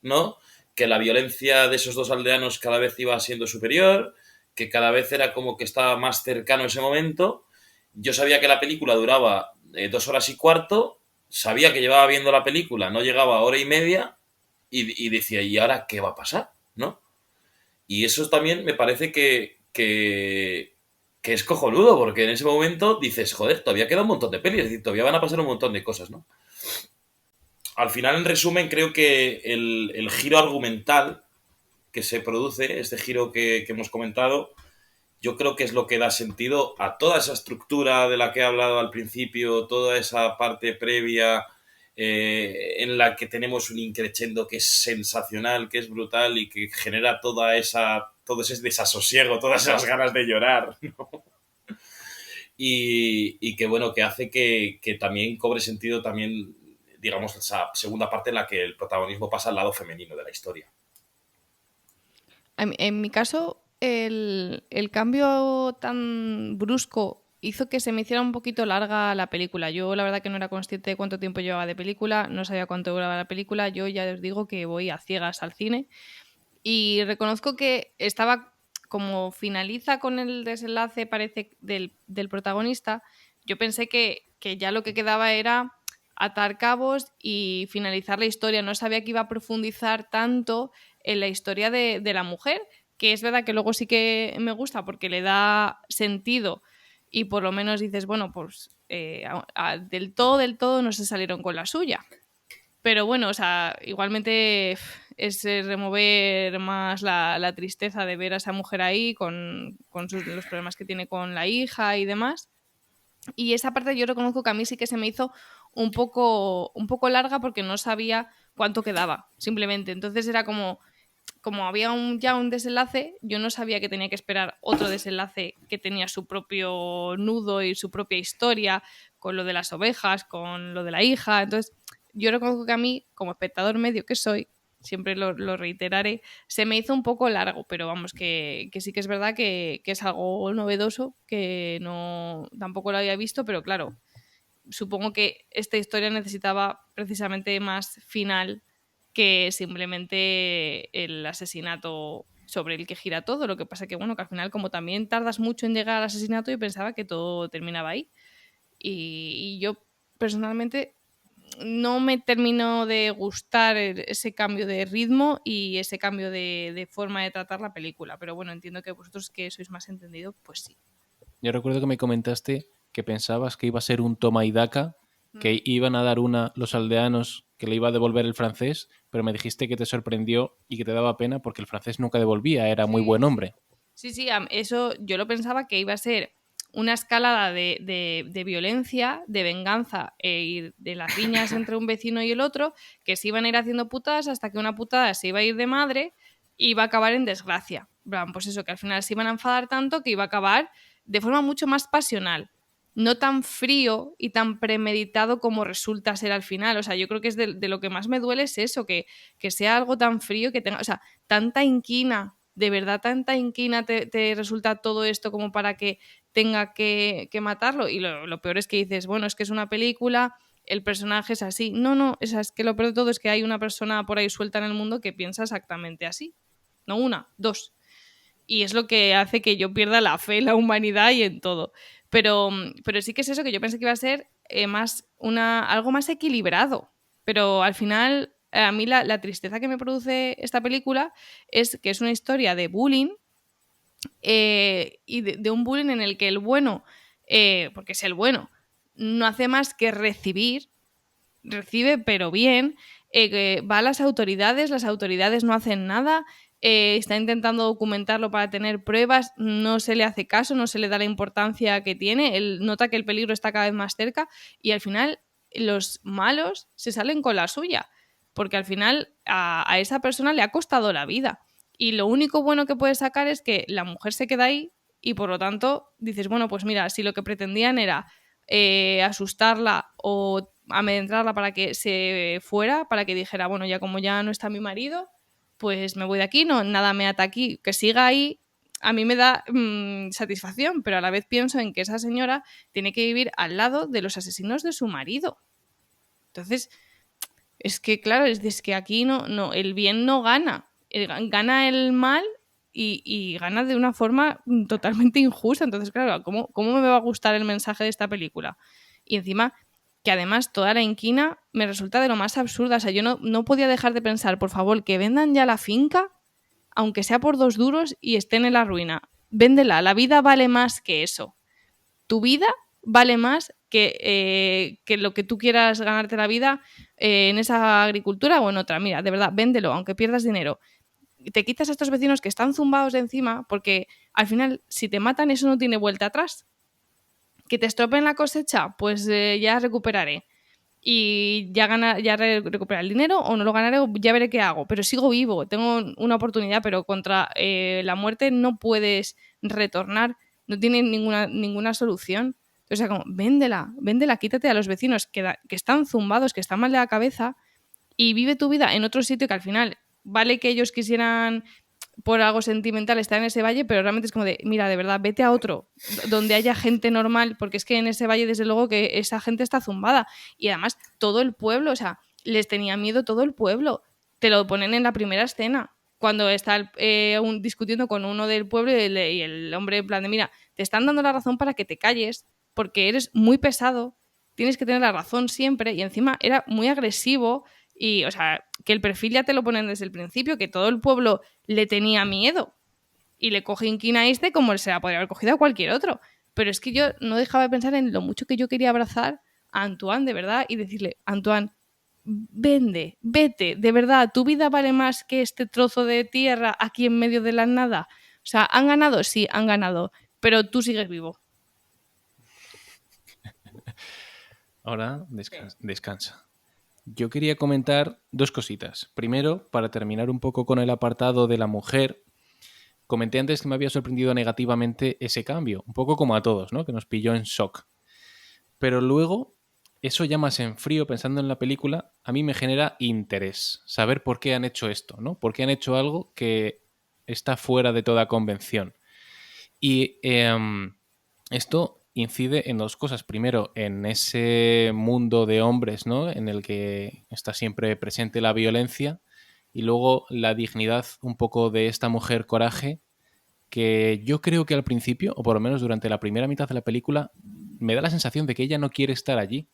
¿no? Que la violencia de esos dos aldeanos cada vez iba siendo superior, que cada vez era como que estaba más cercano ese momento. Yo sabía que la película duraba 2 horas y cuarto, sabía que llevaba viendo la película, no llegaba a hora y media, y decía, ¿y ahora qué va a pasar? ¿No? Y eso también me parece que es cojonudo, porque en ese momento dices, joder, todavía queda un montón de pelis, es decir, todavía van a pasar un montón de cosas, ¿no? Al final, en resumen, creo que el giro argumental que se produce, este giro que hemos comentado, yo creo que es lo que da sentido a toda esa estructura de la que he hablado al principio, toda esa parte previa en la que tenemos un increchendo que es sensacional, que es brutal y que genera todo ese desasosiego, todas esas ganas de llorar, ¿no? Y que bueno, que hace que también cobre sentido también, digamos, esa segunda parte en la que el protagonismo pasa al lado femenino de la historia. En mi caso, el cambio tan brusco hizo que se me hiciera un poquito larga la película. Yo la verdad que no era consciente de cuánto tiempo llevaba de película, no sabía cuánto duraba la película. Yo ya os digo que voy a ciegas al cine y reconozco que estaba, como finaliza con el desenlace, parece, del protagonista, yo pensé que ya lo que quedaba era atar cabos y finalizar la historia. No sabía que iba a profundizar tanto en la historia de la mujer, que es verdad que luego sí que me gusta porque le da sentido y por lo menos dices, bueno, pues del todo no se salieron con la suya. Pero bueno, o sea, igualmente es remover más la tristeza de ver a esa mujer ahí con los problemas que tiene con la hija y demás. Y esa parte yo reconozco que a mí sí que se me hizo un poco larga porque no sabía cuánto quedaba, simplemente. Entonces era como había ya un desenlace, yo no sabía que tenía que esperar otro desenlace que tenía su propio nudo y su propia historia, con lo de las ovejas, con lo de la hija. Entonces, yo reconozco que a mí, como espectador medio que soy, siempre lo reiteraré, se me hizo un poco largo, pero vamos, que sí que es verdad que es algo novedoso, que no tampoco lo había visto, pero claro, supongo que esta historia necesitaba precisamente más final que simplemente el asesinato sobre el que gira todo. Lo que pasa que, bueno, que al final, como también tardas mucho en llegar al asesinato, yo pensaba que todo terminaba ahí. Y yo personalmente no me terminó de gustar ese cambio de ritmo y ese cambio de forma de tratar la película. Pero bueno, entiendo que vosotros que sois más entendidos, pues sí. Yo recuerdo que me comentaste que pensabas que iba a ser un toma y daca, que iban a dar una los aldeanos, que le iba a devolver el francés, pero me dijiste que te sorprendió y que te daba pena porque el francés nunca devolvía, era muy buen hombre. Sí, eso yo lo pensaba que iba a ser una escalada de violencia, de venganza y de las riñas entre un vecino y el otro, que se iban a ir haciendo putadas hasta que una putada se iba a ir de madre y iba a acabar en desgracia. Pues eso, que al final se iban a enfadar tanto que iba a acabar de forma mucho más pasional. No tan frío y tan premeditado como resulta ser al final. O sea, yo creo que es de lo que más me duele es eso, que sea algo tan frío, que tenga, o sea, tanta inquina, de verdad tanta inquina te resulta todo esto como para que tenga que matarlo. Y lo peor es que dices, bueno, es que es una película, el personaje es así. No, es que lo peor de todo es que hay una persona por ahí suelta en el mundo que piensa exactamente así. No una, dos. Y es lo que hace que yo pierda la fe en la humanidad y en todo. Pero sí que es eso, que yo pensé que iba a ser algo más equilibrado. Pero al final, a mí la tristeza que me produce esta película es que es una historia de bullying y de un bullying en el que el bueno, porque es el bueno, no hace más que recibe pero bien, va a las autoridades no hacen nada, está intentando documentarlo para tener pruebas, no se le hace caso, no se le da la importancia que tiene, él nota que el peligro está cada vez más cerca y al final los malos se salen con la suya, porque al final a esa persona le ha costado la vida y lo único bueno que puede sacar es que la mujer se queda ahí y por lo tanto dices, bueno, pues mira, si lo que pretendían era asustarla o amedrentarla para que se fuera, para que dijera, bueno, ya como ya no está mi marido, pues me voy de aquí, no, nada me ata aquí, que siga ahí, a mí me da satisfacción, pero a la vez pienso en que esa señora tiene que vivir al lado de los asesinos de su marido. Entonces, es que claro, es que aquí no, el bien no gana, gana el mal y gana de una forma totalmente injusta. Entonces, claro, ¿cómo me va a gustar el mensaje de esta película? Y encima, que además toda la inquina me resulta de lo más absurda. O sea, yo no podía dejar de pensar, por favor, que vendan ya la finca, aunque sea por 2 duros y estén en la ruina. Véndela, la vida vale más que eso. Tu vida vale más que lo que tú quieras ganarte la vida en esa agricultura o en otra. Mira, de verdad, véndelo, aunque pierdas dinero. Te quitas a estos vecinos que están zumbados de encima, porque al final, si te matan, eso no tiene vuelta atrás. Que te estropeen la cosecha, pues ya recuperaré. Y ya recuperar el dinero o no lo ganaré, ya veré qué hago. Pero sigo vivo, tengo una oportunidad, pero contra la muerte no puedes retornar, no tiene ninguna solución. O sea, como, véndela, quítate a los vecinos que están zumbados, que están mal de la cabeza y vive tu vida en otro sitio que al final vale que ellos quisieran por algo sentimental estar en ese valle, pero realmente es como de, mira, de verdad, vete a otro donde haya gente normal, porque es que en ese valle desde luego que esa gente está zumbada y además todo el pueblo, o sea, les tenía miedo todo el pueblo, te lo ponen en la primera escena cuando está discutiendo con uno del pueblo y el hombre en plan de, mira, te están dando la razón para que te calles porque eres muy pesado, tienes que tener la razón siempre y encima era muy agresivo y, o sea, que el perfil ya te lo ponen desde el principio, que todo el pueblo le tenía miedo y le coge inquina a este como se la podría haber cogido a cualquier otro. Pero es que yo no dejaba de pensar en lo mucho que yo quería abrazar a Antoine, de verdad, y decirle, Antoine, vete, de verdad, tu vida vale más que este trozo de tierra aquí en medio de la nada. O sea, ¿han ganado? Sí, han ganado, pero tú sigues vivo. Ahora descansa. Yo quería comentar 2 cositas. Primero, para terminar un poco con el apartado de la mujer, comenté antes que me había sorprendido negativamente ese cambio, un poco como a todos, ¿no? Que nos pilló en shock. Pero luego, eso ya más en frío, pensando en la película, a mí me genera interés, saber por qué han hecho esto, ¿no? Por qué han hecho algo que está fuera de toda convención. Y esto incide en 2 cosas. Primero, en ese mundo de hombres, ¿no? En el que está siempre presente la violencia. Y luego la dignidad un poco de esta mujer coraje, que yo creo que al principio, o por lo menos durante la primera mitad de la película, me da la sensación de que ella no quiere estar allí.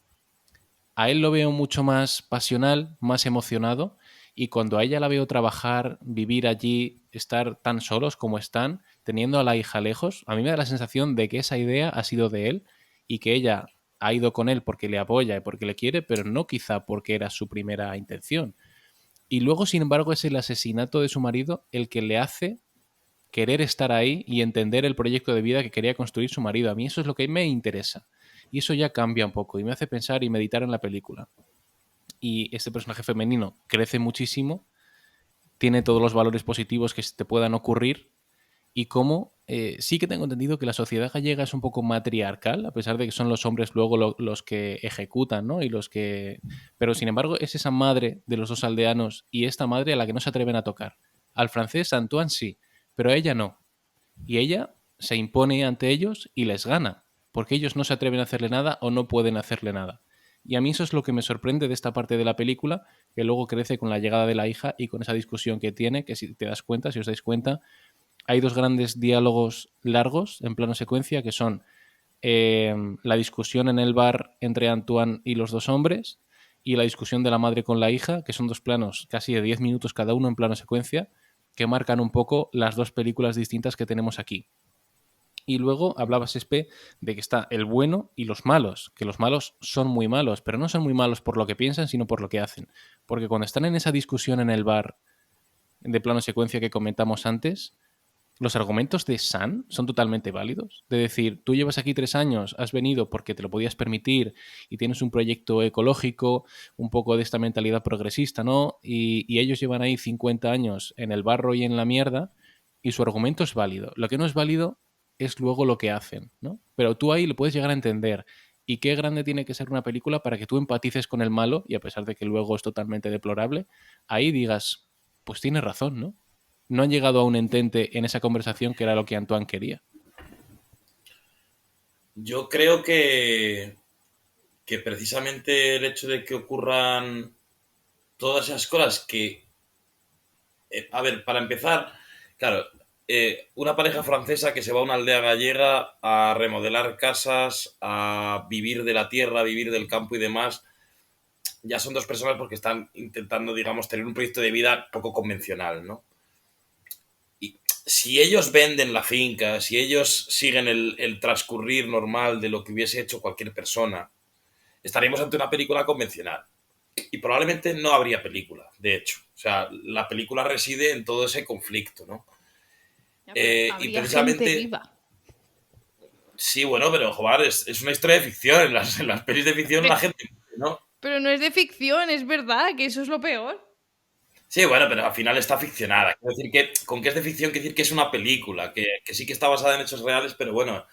A él lo veo mucho más pasional, más emocionado, y cuando a ella la veo trabajar, vivir allí, estar tan solos como están, teniendo a la hija lejos, a mí me da la sensación de que esa idea ha sido de él y que ella ha ido con él porque le apoya y porque le quiere, pero no quizá porque era su primera intención. Y luego, sin embargo, es el asesinato de su marido el que le hace querer estar ahí y entender el proyecto de vida que quería construir su marido. A mí eso es lo que me interesa. Y eso ya cambia un poco y me hace pensar y meditar en la película. Y este personaje femenino crece muchísimo, tiene todos los valores positivos que te puedan ocurrir y cómo sí que tengo entendido que la sociedad gallega es un poco matriarcal, a pesar de que son los hombres luego los que ejecutan, ¿no? Y los que... Pero sin embargo es esa madre de los dos aldeanos y esta madre a la que no se atreven a tocar. Al francés Antoine sí, pero a ella no. Y ella se impone ante ellos y les gana, porque ellos no se atreven a hacerle nada o no pueden hacerle nada. Y a mí eso es lo que me sorprende de esta parte de la película, que luego crece con la llegada de la hija y con esa discusión que tiene, que si te das cuenta, si os dais cuenta, hay dos grandes diálogos largos en plano secuencia, que son la discusión en el bar entre Antoine y los dos hombres y la discusión de la madre con la hija, que son dos planos casi de 10 minutos cada uno en plano secuencia, que marcan un poco las dos películas distintas que tenemos aquí. Y luego hablabas, Espe, de que está el bueno y los malos, que los malos son muy malos, pero no son muy malos por lo que piensan, sino por lo que hacen. Porque cuando están en esa discusión en el bar de plano secuencia que comentamos antes, los argumentos de San son totalmente válidos. De decir, tú llevas aquí 3 años, has venido porque te lo podías permitir y tienes un proyecto ecológico, un poco de esta mentalidad progresista, ¿no? Y ellos llevan ahí 50 años en el barro y en la mierda y su argumento es válido. Lo que no es válido es luego lo que hacen, ¿no? Pero tú ahí lo puedes llegar a entender. Y qué grande tiene que ser una película para que tú empatices con el malo y a pesar de que luego es totalmente deplorable, ahí digas, pues tienes razón, ¿no? No han llegado a un entente en esa conversación que era lo que Antoine quería. Yo creo que precisamente el hecho de que ocurran todas esas cosas que, a ver, para empezar, claro, una pareja francesa que se va a una aldea gallega a remodelar casas, a vivir de la tierra, a vivir del campo y demás, ya son dos personas porque están intentando, digamos, tener un proyecto de vida poco convencional, ¿no? Y si ellos venden la finca, si ellos siguen el transcurrir normal de lo que hubiese hecho cualquier persona, estaríamos ante una película convencional. Y probablemente no habría película, de hecho. O sea, la película reside en todo ese conflicto, ¿no? Y Habría precisamente... gente viva. Sí, bueno, pero joder, es una historia de ficción. En las pelis de ficción la gente... ¿no? Pero no es de ficción, es verdad, que eso es lo peor. Sí, bueno, pero al final está ficcionada. Quiero decir que, con que es de ficción, quiero decir que es una película, que sí que está basada en hechos reales, pero bueno.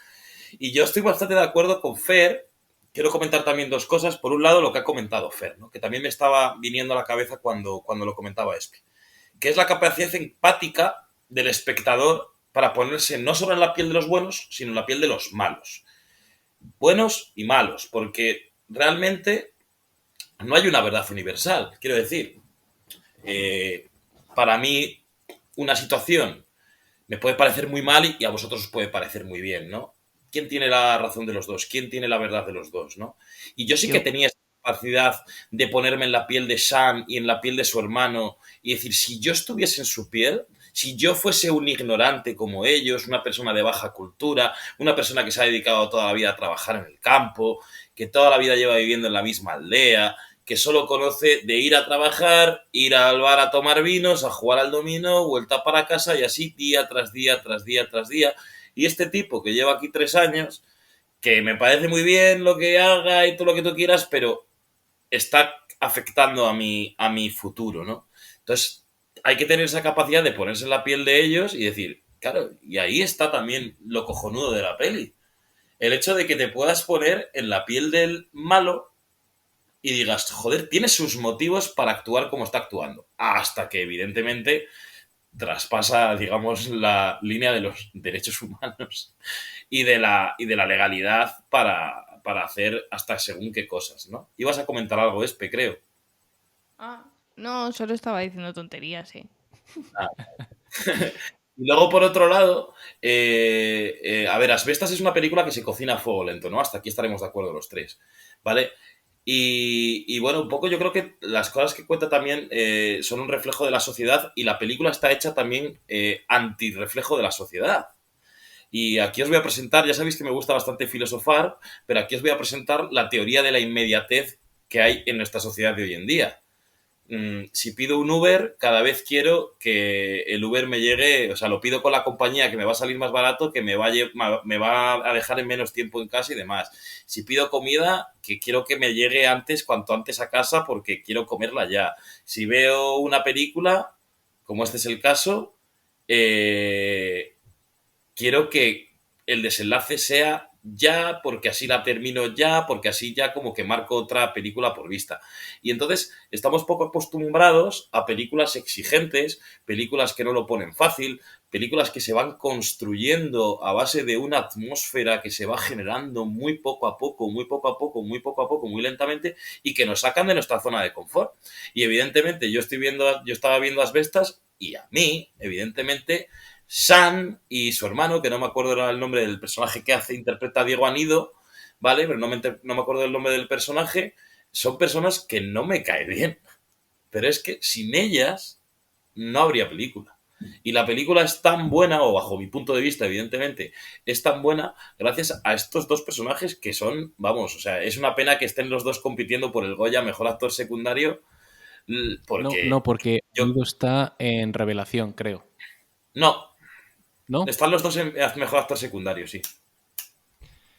Y yo estoy bastante de acuerdo con Fer. Quiero comentar también dos cosas. Por un lado, lo que ha comentado Fer, ¿no? Que también me estaba viniendo a la cabeza cuando lo comentaba Espi, que es la capacidad empática del espectador para ponerse no solo en la piel de los buenos, sino en la piel de los malos. Buenos y malos, porque realmente no hay una verdad universal. Quiero decir, para mí una situación me puede parecer muy mal y a vosotros os puede parecer muy bien, ¿no? ¿Quién tiene la razón de los dos? ¿Quién tiene la verdad de los dos, no? Y yo sí que tenía esa capacidad de ponerme en la piel de Sam y en la piel de su hermano y decir, si yo estuviese en su piel, si yo fuese un ignorante como ellos, una persona de baja cultura, una persona que se ha dedicado toda la vida a trabajar en el campo, que toda la vida lleva viviendo en la misma aldea, que solo conoce de ir a trabajar, ir al bar a tomar vinos, a jugar al dominó, vuelta para casa y así día tras día, tras día, tras día. Y este tipo que lleva aquí 3 años, que me parece muy bien lo que haga y todo lo que tú quieras, pero está afectando a mi futuro, ¿no? Entonces, hay que tener esa capacidad de ponerse en la piel de ellos y decir, claro, y ahí está también lo cojonudo de la peli. El hecho de que te puedas poner en la piel del malo y digas, joder, tiene sus motivos para actuar como está actuando. Hasta que, evidentemente, traspasa, digamos, la línea de los derechos humanos y de la legalidad para hacer hasta según qué cosas, ¿no? Ibas a comentar algo, Espe, creo. Ah, no, solo estaba diciendo tonterías, sí. Ah. Y luego, por otro lado, a ver, Asbestas es una película que se cocina a fuego lento, ¿no? Hasta aquí estaremos de acuerdo los tres, ¿vale? Y bueno, un poco yo creo que las cosas que cuenta también son un reflejo de la sociedad y la película está hecha también antirreflejo de la sociedad. Y aquí os voy a presentar, ya sabéis que me gusta bastante filosofar, pero aquí os voy a presentar la teoría de la inmediatez que hay en nuestra sociedad de hoy en día. Si pido un Uber, cada vez quiero que el Uber me llegue, o sea, lo pido con la compañía que me va a salir más barato, que me va a dejar en menos tiempo en casa y demás. Si pido comida, que quiero que me llegue antes, cuanto antes a casa, porque quiero comerla ya. Si veo una película, como este es el caso, eh, quiero que el desenlace sea ya, porque así la termino ya, porque así ya como que marco otra película por vista. Y entonces estamos poco acostumbrados a películas exigentes, películas que no lo ponen fácil, películas que se van construyendo a base de una atmósfera que se va generando muy poco a poco, muy poco a poco, muy poco a poco, muy lentamente, y que nos sacan de nuestra zona de confort. Y evidentemente yo estaba viendo Asbestas y a mí, evidentemente, San y su hermano, que no me acuerdo el nombre del personaje que interpreta a Diego Anido, ¿vale? Pero no me acuerdo el nombre del personaje. Son personas que no me caen bien. Pero es que sin ellas no habría película. Y la película es tan buena, o bajo mi punto de vista, evidentemente, es tan buena gracias a estos dos personajes que son, vamos, o sea, es una pena que estén los dos compitiendo por el Goya Mejor Actor Secundario, No, porque porque yo... Anido está en Revelación, creo. No, ¿No? están los dos en Mejor Actor Secundario, sí.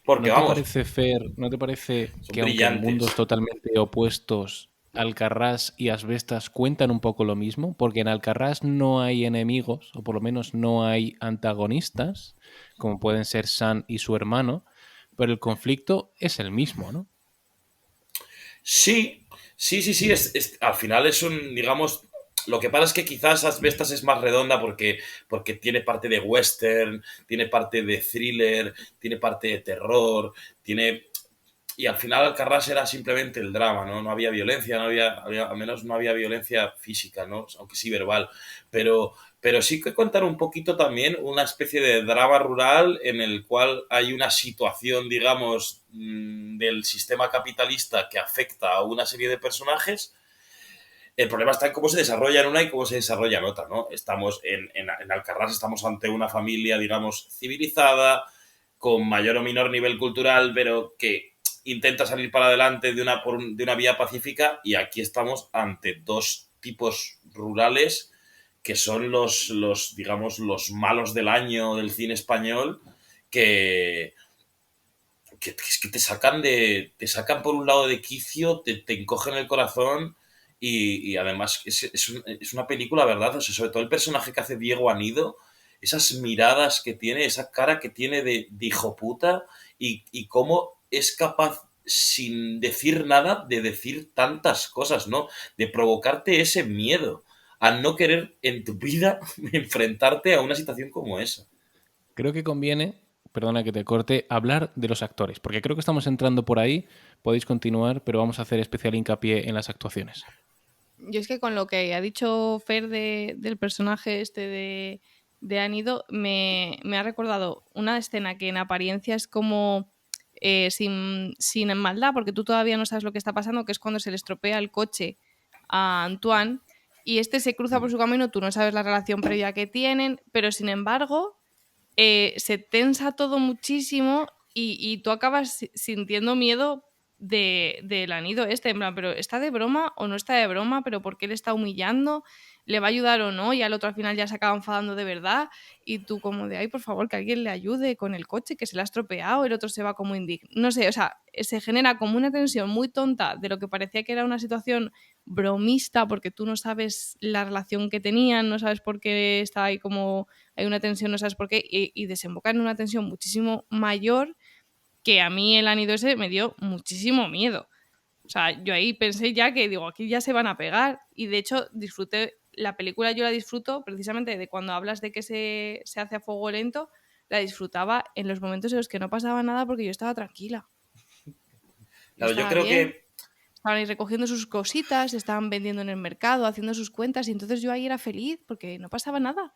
Porque, ¿No te vamos, parece, Fer, no te parece son que aunque en mundos brillantes. totalmente opuestos, Alcarrás y Asbestas cuentan un poco lo mismo? Porque en Alcarrás no hay enemigos, o por lo menos no hay antagonistas, como pueden ser San y su hermano, pero el conflicto es el mismo, ¿no? Sí, sí. Al final es un, digamos, lo que pasa es que quizás Asbestas es más redonda porque tiene parte de western, tiene parte de thriller, tiene parte de terror, tiene... Y al final Alcarrás era simplemente el drama, ¿no? No había violencia, al menos no había violencia física, ¿no? Aunque sí verbal. Pero sí que contar un poquito también una especie de drama rural en el cual hay una situación, digamos, del sistema capitalista que afecta a una serie de personajes. El problema está en cómo se desarrolla en una y cómo se desarrolla en otra, ¿no? Estamos en Alcarrás, estamos ante una familia, digamos, civilizada, con mayor o menor nivel cultural, pero que intenta salir para adelante de una vía pacífica, y aquí estamos ante dos tipos rurales que son digamos, los malos del año del cine español, que, es que te sacan por un lado de quicio, te encogen el corazón, y además es una película, ¿verdad? O sea, sobre todo el personaje que hace Diego Anido, esas miradas que tiene, esa cara que tiene de hijo puta, y cómo es capaz, sin decir nada, de decir tantas cosas, ¿no? De provocarte ese miedo a no querer en tu vida enfrentarte a una situación como esa. Creo que conviene, perdona que te corte, hablar de los actores, porque creo que estamos entrando por ahí, podéis continuar, pero vamos a hacer especial hincapié en las actuaciones. Yo es que con lo que ha dicho Fer del personaje este de Anido, me ha recordado una escena que en apariencia es como sin maldad, porque tú todavía no sabes lo que está pasando, que es cuando se le estropea el coche a Antoine y este se cruza por su camino, tú no sabes la relación previa que tienen, pero sin embargo se tensa todo muchísimo y tú acabas sintiendo miedo del anido este, en plan, pero ¿está de broma o no está de broma? ¿Pero por qué le está humillando? ¿Le va a ayudar o no? Y al otro al final ya se acaba enfadando de verdad y tú como de, ay, por favor, que alguien le ayude con el coche, que se le ha estropeado, el otro se va como indignado. No sé, o sea, se genera como una tensión muy tonta de lo que parecía que era una situación bromista porque tú no sabes la relación que tenían, no sabes por qué está ahí como hay una tensión, no sabes por qué, y desemboca en una tensión muchísimo mayor que a mí el anido ese me dio muchísimo miedo. O sea, yo ahí pensé ya que, digo, aquí ya se van a pegar. Y de hecho, disfruté, la película yo la disfruto precisamente de cuando hablas de que se hace a fuego lento, la disfrutaba en los momentos en los que no pasaba nada porque yo estaba tranquila. Yo Claro, yo estaba creo bien, que estaban ahí recogiendo sus cositas, estaban vendiendo en el mercado, haciendo sus cuentas, y entonces yo ahí era feliz porque no pasaba nada.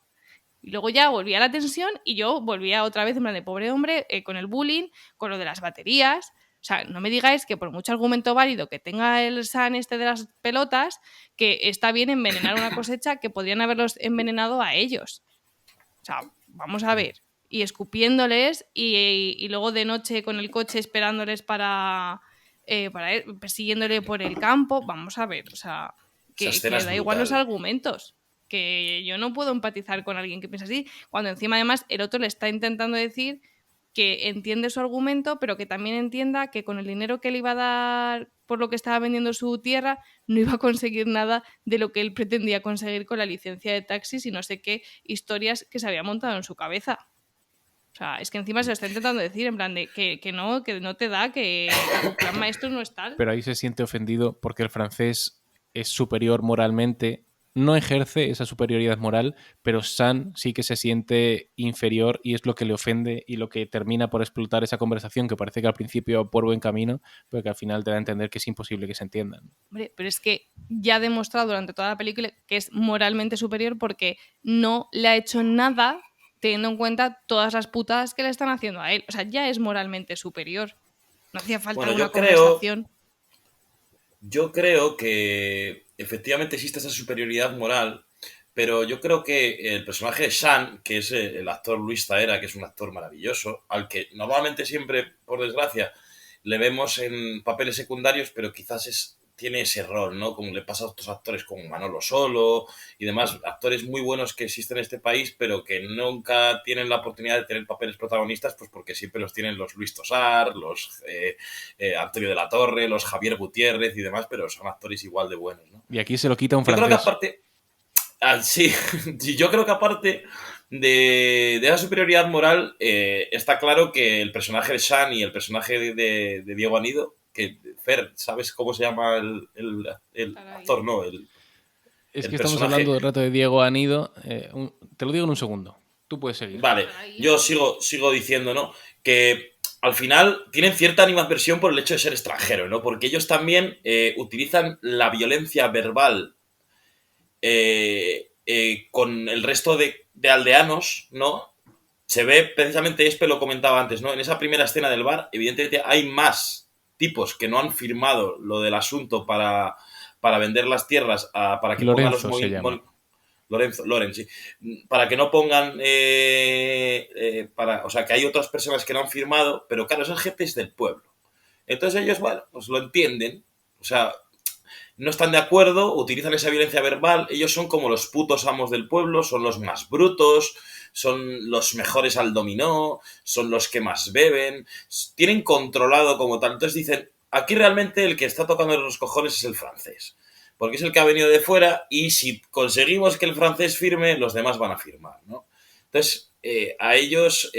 Y luego ya volvía la tensión y yo volvía otra vez en plan de pobre hombre, con el bullying, con lo de las baterías. O sea, no me digáis que por mucho argumento válido que tenga el San este de las pelotas, que está bien envenenar una cosecha que podrían haberlos envenenado a ellos. O sea, vamos a ver. y escupiéndoles y luego de noche con el coche esperándoles para persiguiéndole por el campo. Vamos a ver, o sea, Esa que escena le es da igual los brutal. argumentos. Que yo no puedo empatizar con alguien que piensa así, cuando encima además el otro le está intentando decir que entiende su argumento, pero que también entienda que con el dinero que le iba a dar por lo que estaba vendiendo su tierra, no iba a conseguir nada de lo que él pretendía conseguir con la licencia de taxis y no sé qué historias que se había montado en su cabeza. O sea, es que encima se lo está intentando decir, en plan de que no te da, que tu plan maestro no es tal. Pero ahí se siente ofendido porque el francés es superior moralmente, no ejerce esa superioridad moral, pero San sí que se siente inferior y es lo que le ofende y lo que termina por explotar esa conversación que parece que al principio va por buen camino, pero que al final te da a entender que es imposible que se entiendan. Hombre, pero es que ya ha demostrado durante toda la película que es moralmente superior porque no le ha hecho nada teniendo en cuenta todas las putadas que le están haciendo a él. O sea, ya es moralmente superior. No hacía falta Bueno, una conversación. yo creo que efectivamente existe esa superioridad moral, pero yo creo que el personaje de Shan, que es el actor Luis Zaera, que es un actor maravilloso, al que normalmente siempre, por desgracia, le vemos en papeles secundarios, pero quizás tiene ese rol, ¿no? Como le pasa a otros actores como Manolo Solo y demás, actores muy buenos que existen en este país, pero que nunca tienen la oportunidad de tener papeles protagonistas, pues porque siempre los tienen los Luis Tosar, los Antonio de la Torre, los Javier Gutiérrez y demás, pero son actores igual de buenos, ¿no? Y aquí se lo quita un Yo creo que francés. aparte, sí, yo creo que aparte de esa superioridad moral, está claro que el personaje de Shan y el personaje de Diego Anido, que Fer, ¿sabes cómo se llama el actor? No, Es el que estamos hablando personaje. del rato de Diego Anido. Te lo digo en un segundo. Tú puedes seguir. Vale, yo sigo diciendo, ¿no? Que al final tienen cierta animadversión por el hecho de ser extranjero, ¿no? Porque ellos también utilizan la violencia verbal con el resto de aldeanos, ¿no? Se ve precisamente, Espe lo comentaba antes, ¿no? En esa primera escena del bar, evidentemente hay más tipos que no han firmado lo del asunto para vender las tierras, para que pongan los Lorenzo se llama. Lorenzo, sí. Para que no pongan. O sea, que hay otras personas que no han firmado, pero claro, esa gente es del pueblo. Entonces ellos, bueno, pues lo entienden. O sea, no están de acuerdo, utilizan esa violencia verbal, ellos son como los putos amos del pueblo, son los más brutos, son los mejores al dominó, son los que más beben, tienen controlado como tal. Entonces dicen, aquí realmente el que está tocando los cojones es el francés, porque es el que ha venido de fuera y si conseguimos que el francés firme, los demás van a firmar, ¿no? Entonces, a ellos,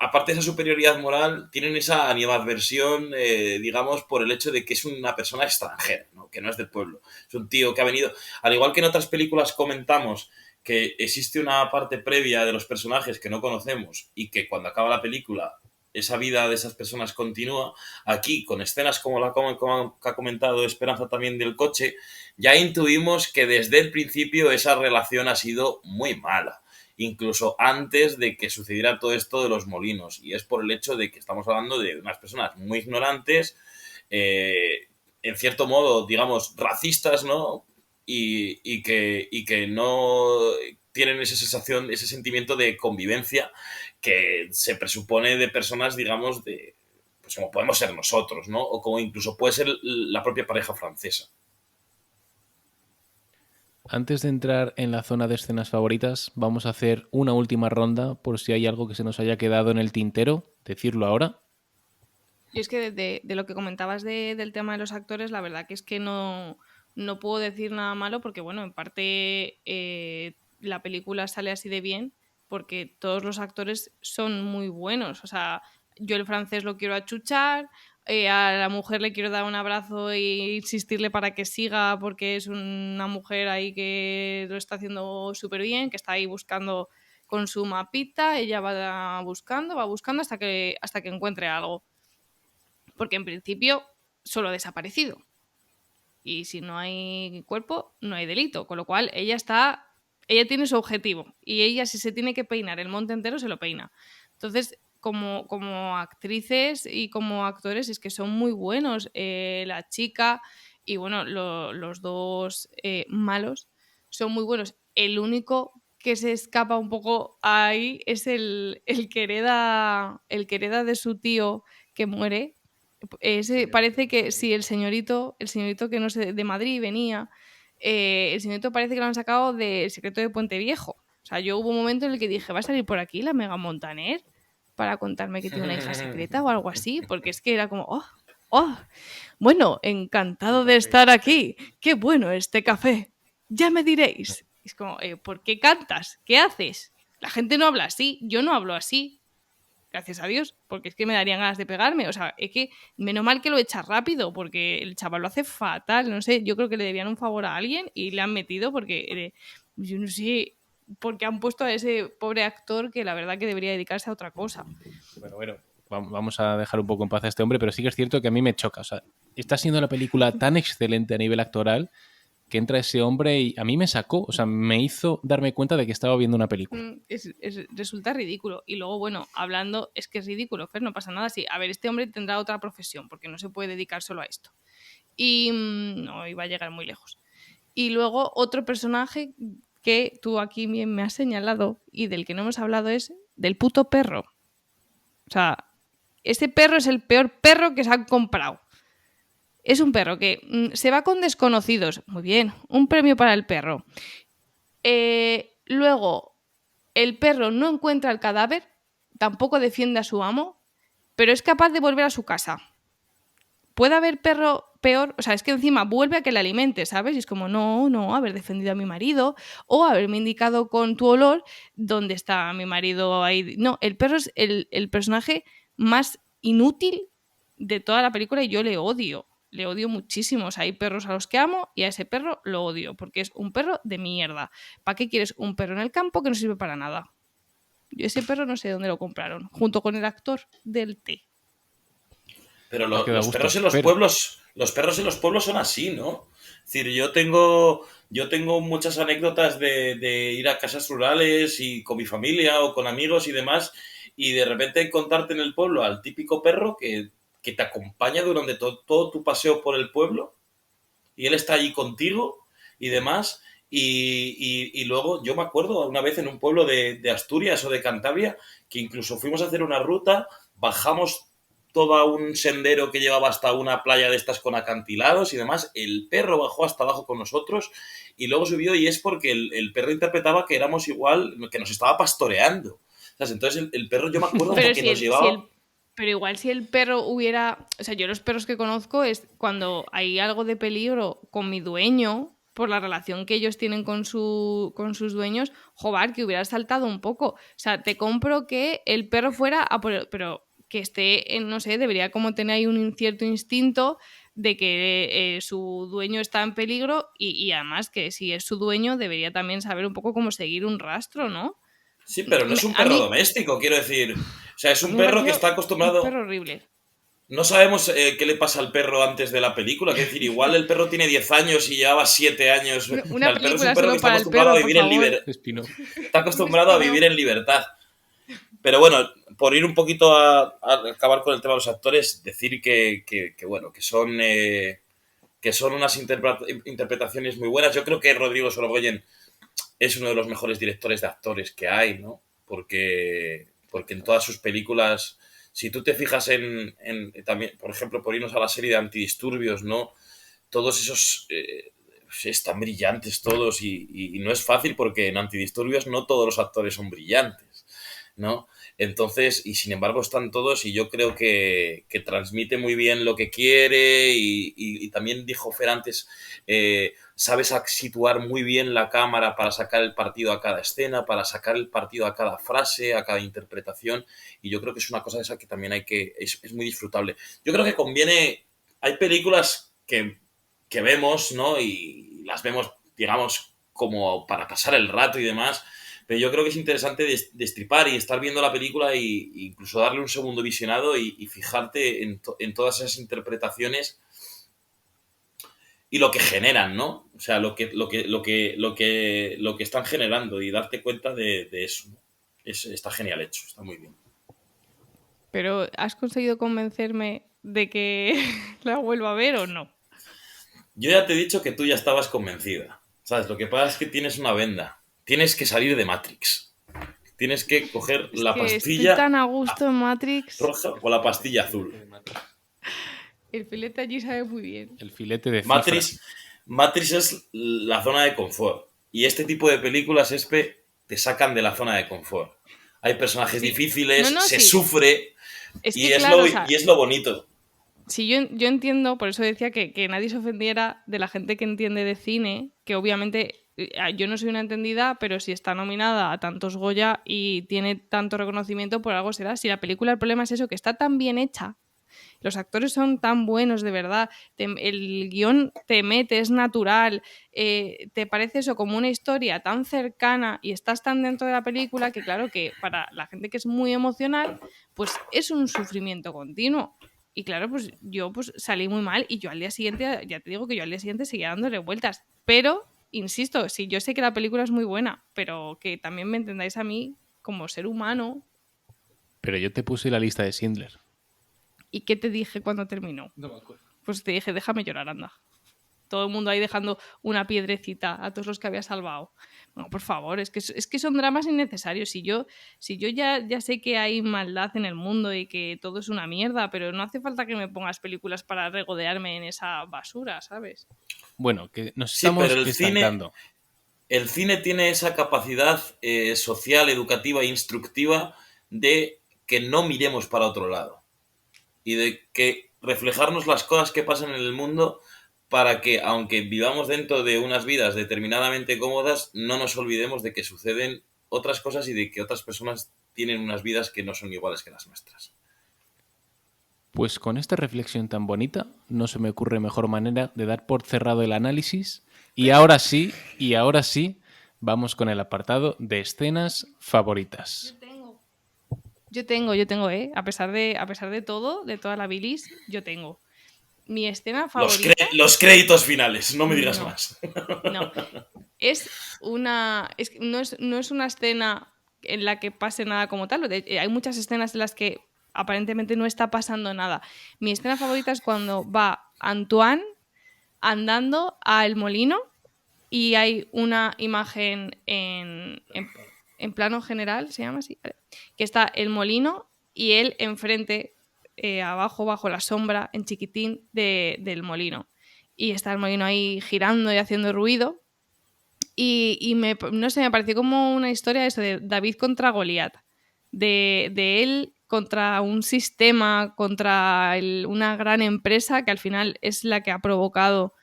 aparte de esa superioridad moral, tienen esa animadversión, digamos, por el hecho de que es una persona extranjera, ¿no? Que no es del pueblo. Es un tío que ha venido, al igual que en otras películas comentamos que existe una parte previa de los personajes que no conocemos y que cuando acaba la película esa vida de esas personas continúa, aquí con escenas como la que ha comentado Esperanza también del coche, ya intuimos que desde el principio esa relación ha sido muy mala, incluso antes de que sucediera todo esto de los molinos, y es por el hecho de que estamos hablando de unas personas muy ignorantes, en cierto modo, digamos, racistas, ¿no? Y que no tienen esa sensación, ese sentimiento de convivencia que se presupone de personas, digamos, pues como podemos ser nosotros, ¿no? O como incluso puede ser la propia pareja francesa. Antes de entrar en la zona de escenas favoritas, vamos a hacer una última ronda por si hay algo que se nos haya quedado en el tintero. Decirlo ahora. Y es que de lo que comentabas del tema de los actores, la verdad que es que no puedo decir nada malo porque, bueno, en parte la película sale así de bien porque todos los actores son muy buenos. O sea, yo el francés lo quiero achuchar, a la mujer le quiero dar un abrazo e insistirle para que siga porque es una mujer ahí que lo está haciendo súper bien, que está ahí buscando con su mapita, ella va buscando hasta que encuentre algo. Porque en principio solo ha desaparecido. Y si no hay cuerpo, no hay delito. Con lo cual, ella tiene su objetivo. Y ella, si se tiene que peinar el monte entero, se lo peina. Entonces, como actrices y como actores, es que son muy buenos. La chica y bueno, los dos malos son muy buenos. El único que se escapa un poco ahí es el que hereda de su tío que muere. Ese, parece que sí, el señorito que no sé, de Madrid venía, el señorito parece que lo han sacado de El secreto de Puente Viejo. O sea, yo hubo un momento en el que dije, ¿va a salir por aquí la Mega Montaner para contarme que tiene una hija secreta o algo así? Porque es que era como, oh, bueno, encantado de estar aquí. Qué bueno este café. Ya me diréis. Es como, ¿por qué cantas? ¿Qué haces? La gente no habla así, yo no hablo así. Gracias a Dios, porque es que me darían ganas de pegarme. O sea, es que menos mal que lo echa rápido, porque el chaval lo hace fatal. No sé, yo creo que le debían un favor a alguien y le han metido porque yo no sé por qué han puesto a ese pobre actor que la verdad que debería dedicarse a otra cosa. Bueno, vamos a dejar un poco en paz a este hombre, pero sí que es cierto que a mí me choca. O sea, está siendo la película tan excelente a nivel actoral que entra ese hombre y a mí me sacó, o sea, me hizo darme cuenta de que estaba viendo una película. Resulta ridículo. Y luego, bueno, hablando, es que es ridículo, Fer, no pasa nada. Sí, a ver, este hombre tendrá otra profesión, porque no se puede dedicar solo a esto. Y no iba a llegar muy lejos. Y luego otro personaje que tú aquí bien me has señalado y del que no hemos hablado es del puto perro. O sea, ese perro es el peor perro que se han comprado. Es un perro que se va con desconocidos. Muy bien, un premio para el perro. Luego, el perro no encuentra el cadáver, tampoco defiende a su amo, pero es capaz de volver a su casa. ¿Puede haber perro peor? O sea, es que encima vuelve a que le alimente, ¿sabes? Y es como, no, haber defendido a mi marido o haberme indicado con tu olor dónde está mi marido ahí. No, el perro es el personaje más inútil de toda la película y yo le odio. Le odio muchísimo. O sea, hay perros a los que amo y a ese perro lo odio porque es un perro de mierda. ¿Para qué quieres un perro en el campo que no sirve para nada? Yo ese perro no sé dónde lo compraron, junto con el actor del té. Pero Ha quedado a los gusto. perros en los pueblos son así, ¿no? Es decir, yo tengo muchas anécdotas de ir a casas rurales y con mi familia o con amigos y demás, y de repente encontrarte en el pueblo al típico perro que te acompaña durante todo tu paseo por el pueblo, y él está allí contigo y demás. Y luego yo me acuerdo una vez en un pueblo de Asturias o de Cantabria que incluso fuimos a hacer una ruta, bajamos todo un sendero que llevaba hasta una playa de estas con acantilados y demás, el perro bajó hasta abajo con nosotros y luego subió y es porque el perro interpretaba que éramos igual, que nos estaba pastoreando. ¿Sabes? Entonces el perro yo me acuerdo Pero que nos llevaba... pero igual si el perro hubiera... O sea, yo los perros que conozco es cuando hay algo de peligro con mi dueño, por la relación que ellos tienen con sus dueños, joder, que hubiera saltado un poco. O sea, te compro que el perro fuera a por... Pero que esté, no sé, debería como tener ahí un cierto instinto de que su dueño está en peligro y además que si es su dueño debería también saber un poco cómo seguir un rastro, ¿no? Sí, pero no es un A perro mí, doméstico, quiero decir. O sea, es a un mí me perro que pareció está un acostumbrado... perro horrible. No sabemos qué le pasa al perro antes de la película. Quiero decir, igual el perro tiene 10 años y llevaba 7 años. O sea, Una el perro es un película perro que solo está para el acostumbrado a perro, por vivir en favor. libertad. Spin-off. Está Un acostumbrado a vivir spin-off. en libertad. Pero bueno, por ir un poquito a acabar con el tema de los actores, decir bueno, que son unas interpretaciones muy buenas. Yo creo que Rodrigo Sorogoyen es uno de los mejores directores de actores que hay, ¿no? Porque en todas sus películas, si tú te fijas también, por ejemplo, por irnos a la serie de Antidisturbios, ¿no? Todos esos están brillantes todos y no es fácil porque en Antidisturbios no todos los actores son brillantes, ¿no? Entonces, y sin embargo están todos y yo creo que transmite muy bien lo que quiere y también dijo Fer antes, sabes situar muy bien la cámara para sacar el partido a cada escena, para sacar el partido a cada frase, a cada interpretación y yo creo que es una cosa de esa que también es muy disfrutable. Yo creo que conviene, hay películas que vemos, ¿no? Y las vemos, digamos, como para pasar el rato y demás, pero yo creo que es interesante destripar y estar viendo la película e incluso darle un segundo visionado y fijarte en todas esas interpretaciones y lo que generan, ¿no? O sea, lo que están generando y darte cuenta de eso, ¿no? Está genial hecho, está muy bien. Pero ¿has conseguido convencerme de que la vuelva a ver o no? Yo ya te he dicho que tú ya estabas convencida, ¿sabes? Lo que pasa es que tienes una venda. tienes que salir de Matrix. Tienes que coger Es la que estoy pastilla tan a gusto en Matrix. roja o la pastilla azul. El filete allí sabe muy bien. El filete de cifra. Matrix es la zona de confort. Y este tipo de películas, te sacan de la zona de confort. Hay personajes Sí. difíciles, No, se sí. sufre Es y, que, es claro, lo, o sea, y es lo bonito. sí, yo entiendo, por eso decía que nadie se ofendiera de la gente que entiende de cine, que obviamente yo no soy una entendida, pero si está nominada a tantos Goya y tiene tanto reconocimiento, por algo será. Si la película, el problema es eso, que está tan bien hecha, los actores son tan buenos, de verdad, el guión te mete, es natural, te parece eso como una historia tan cercana y estás tan dentro de la película que claro que para la gente que es muy emocional, pues es un sufrimiento continuo. Y claro, pues yo pues salí muy mal y yo al día siguiente, ya te digo que yo al día siguiente seguía dándole vueltas. Pero, insisto, sí, yo sé que la película es muy buena, pero que también me entendáis a mí como ser humano. Pero yo te puse la lista de Schindler. ¿Y qué te dije cuando terminó? No me acuerdo. Pues te dije, déjame llorar, anda. Todo el mundo ahí dejando una piedrecita a todos los que había salvado. No, por favor, es que son dramas innecesarios. Si yo ya sé que hay maldad en el mundo y que todo es una mierda, pero no hace falta que me pongas películas para regodearme en esa basura, ¿sabes? Bueno, que nos Sí, estamos pero estancando. el cine tiene esa capacidad social, educativa e instructiva de que no miremos para otro lado. Y de que reflejarnos las cosas que pasan en el mundo para que, aunque vivamos dentro de unas vidas determinadamente cómodas, no nos olvidemos de que suceden otras cosas y de que otras personas tienen unas vidas que no son iguales que las nuestras. Pues con esta reflexión tan bonita, no se me ocurre mejor manera de dar por cerrado el análisis. Y ahora sí, vamos con el apartado de escenas favoritas. Yo tengo, a pesar de todo, de toda la bilis, yo tengo. Mi escena favorita. Los créditos finales, no me digas No. más. No. No es una escena en la que pase nada como tal. Hay muchas escenas en las que aparentemente no está pasando nada. Mi escena favorita es cuando va Antoine andando al molino y hay una imagen en plano general, se llama así, ¿vale? Que está el molino y él enfrente, abajo, bajo la sombra, en chiquitín del molino. Y está el molino ahí girando y haciendo ruido. Y no sé, me pareció como una historia eso de David contra Goliat. De él contra un sistema, contra una gran empresa que al final es la que ha provocado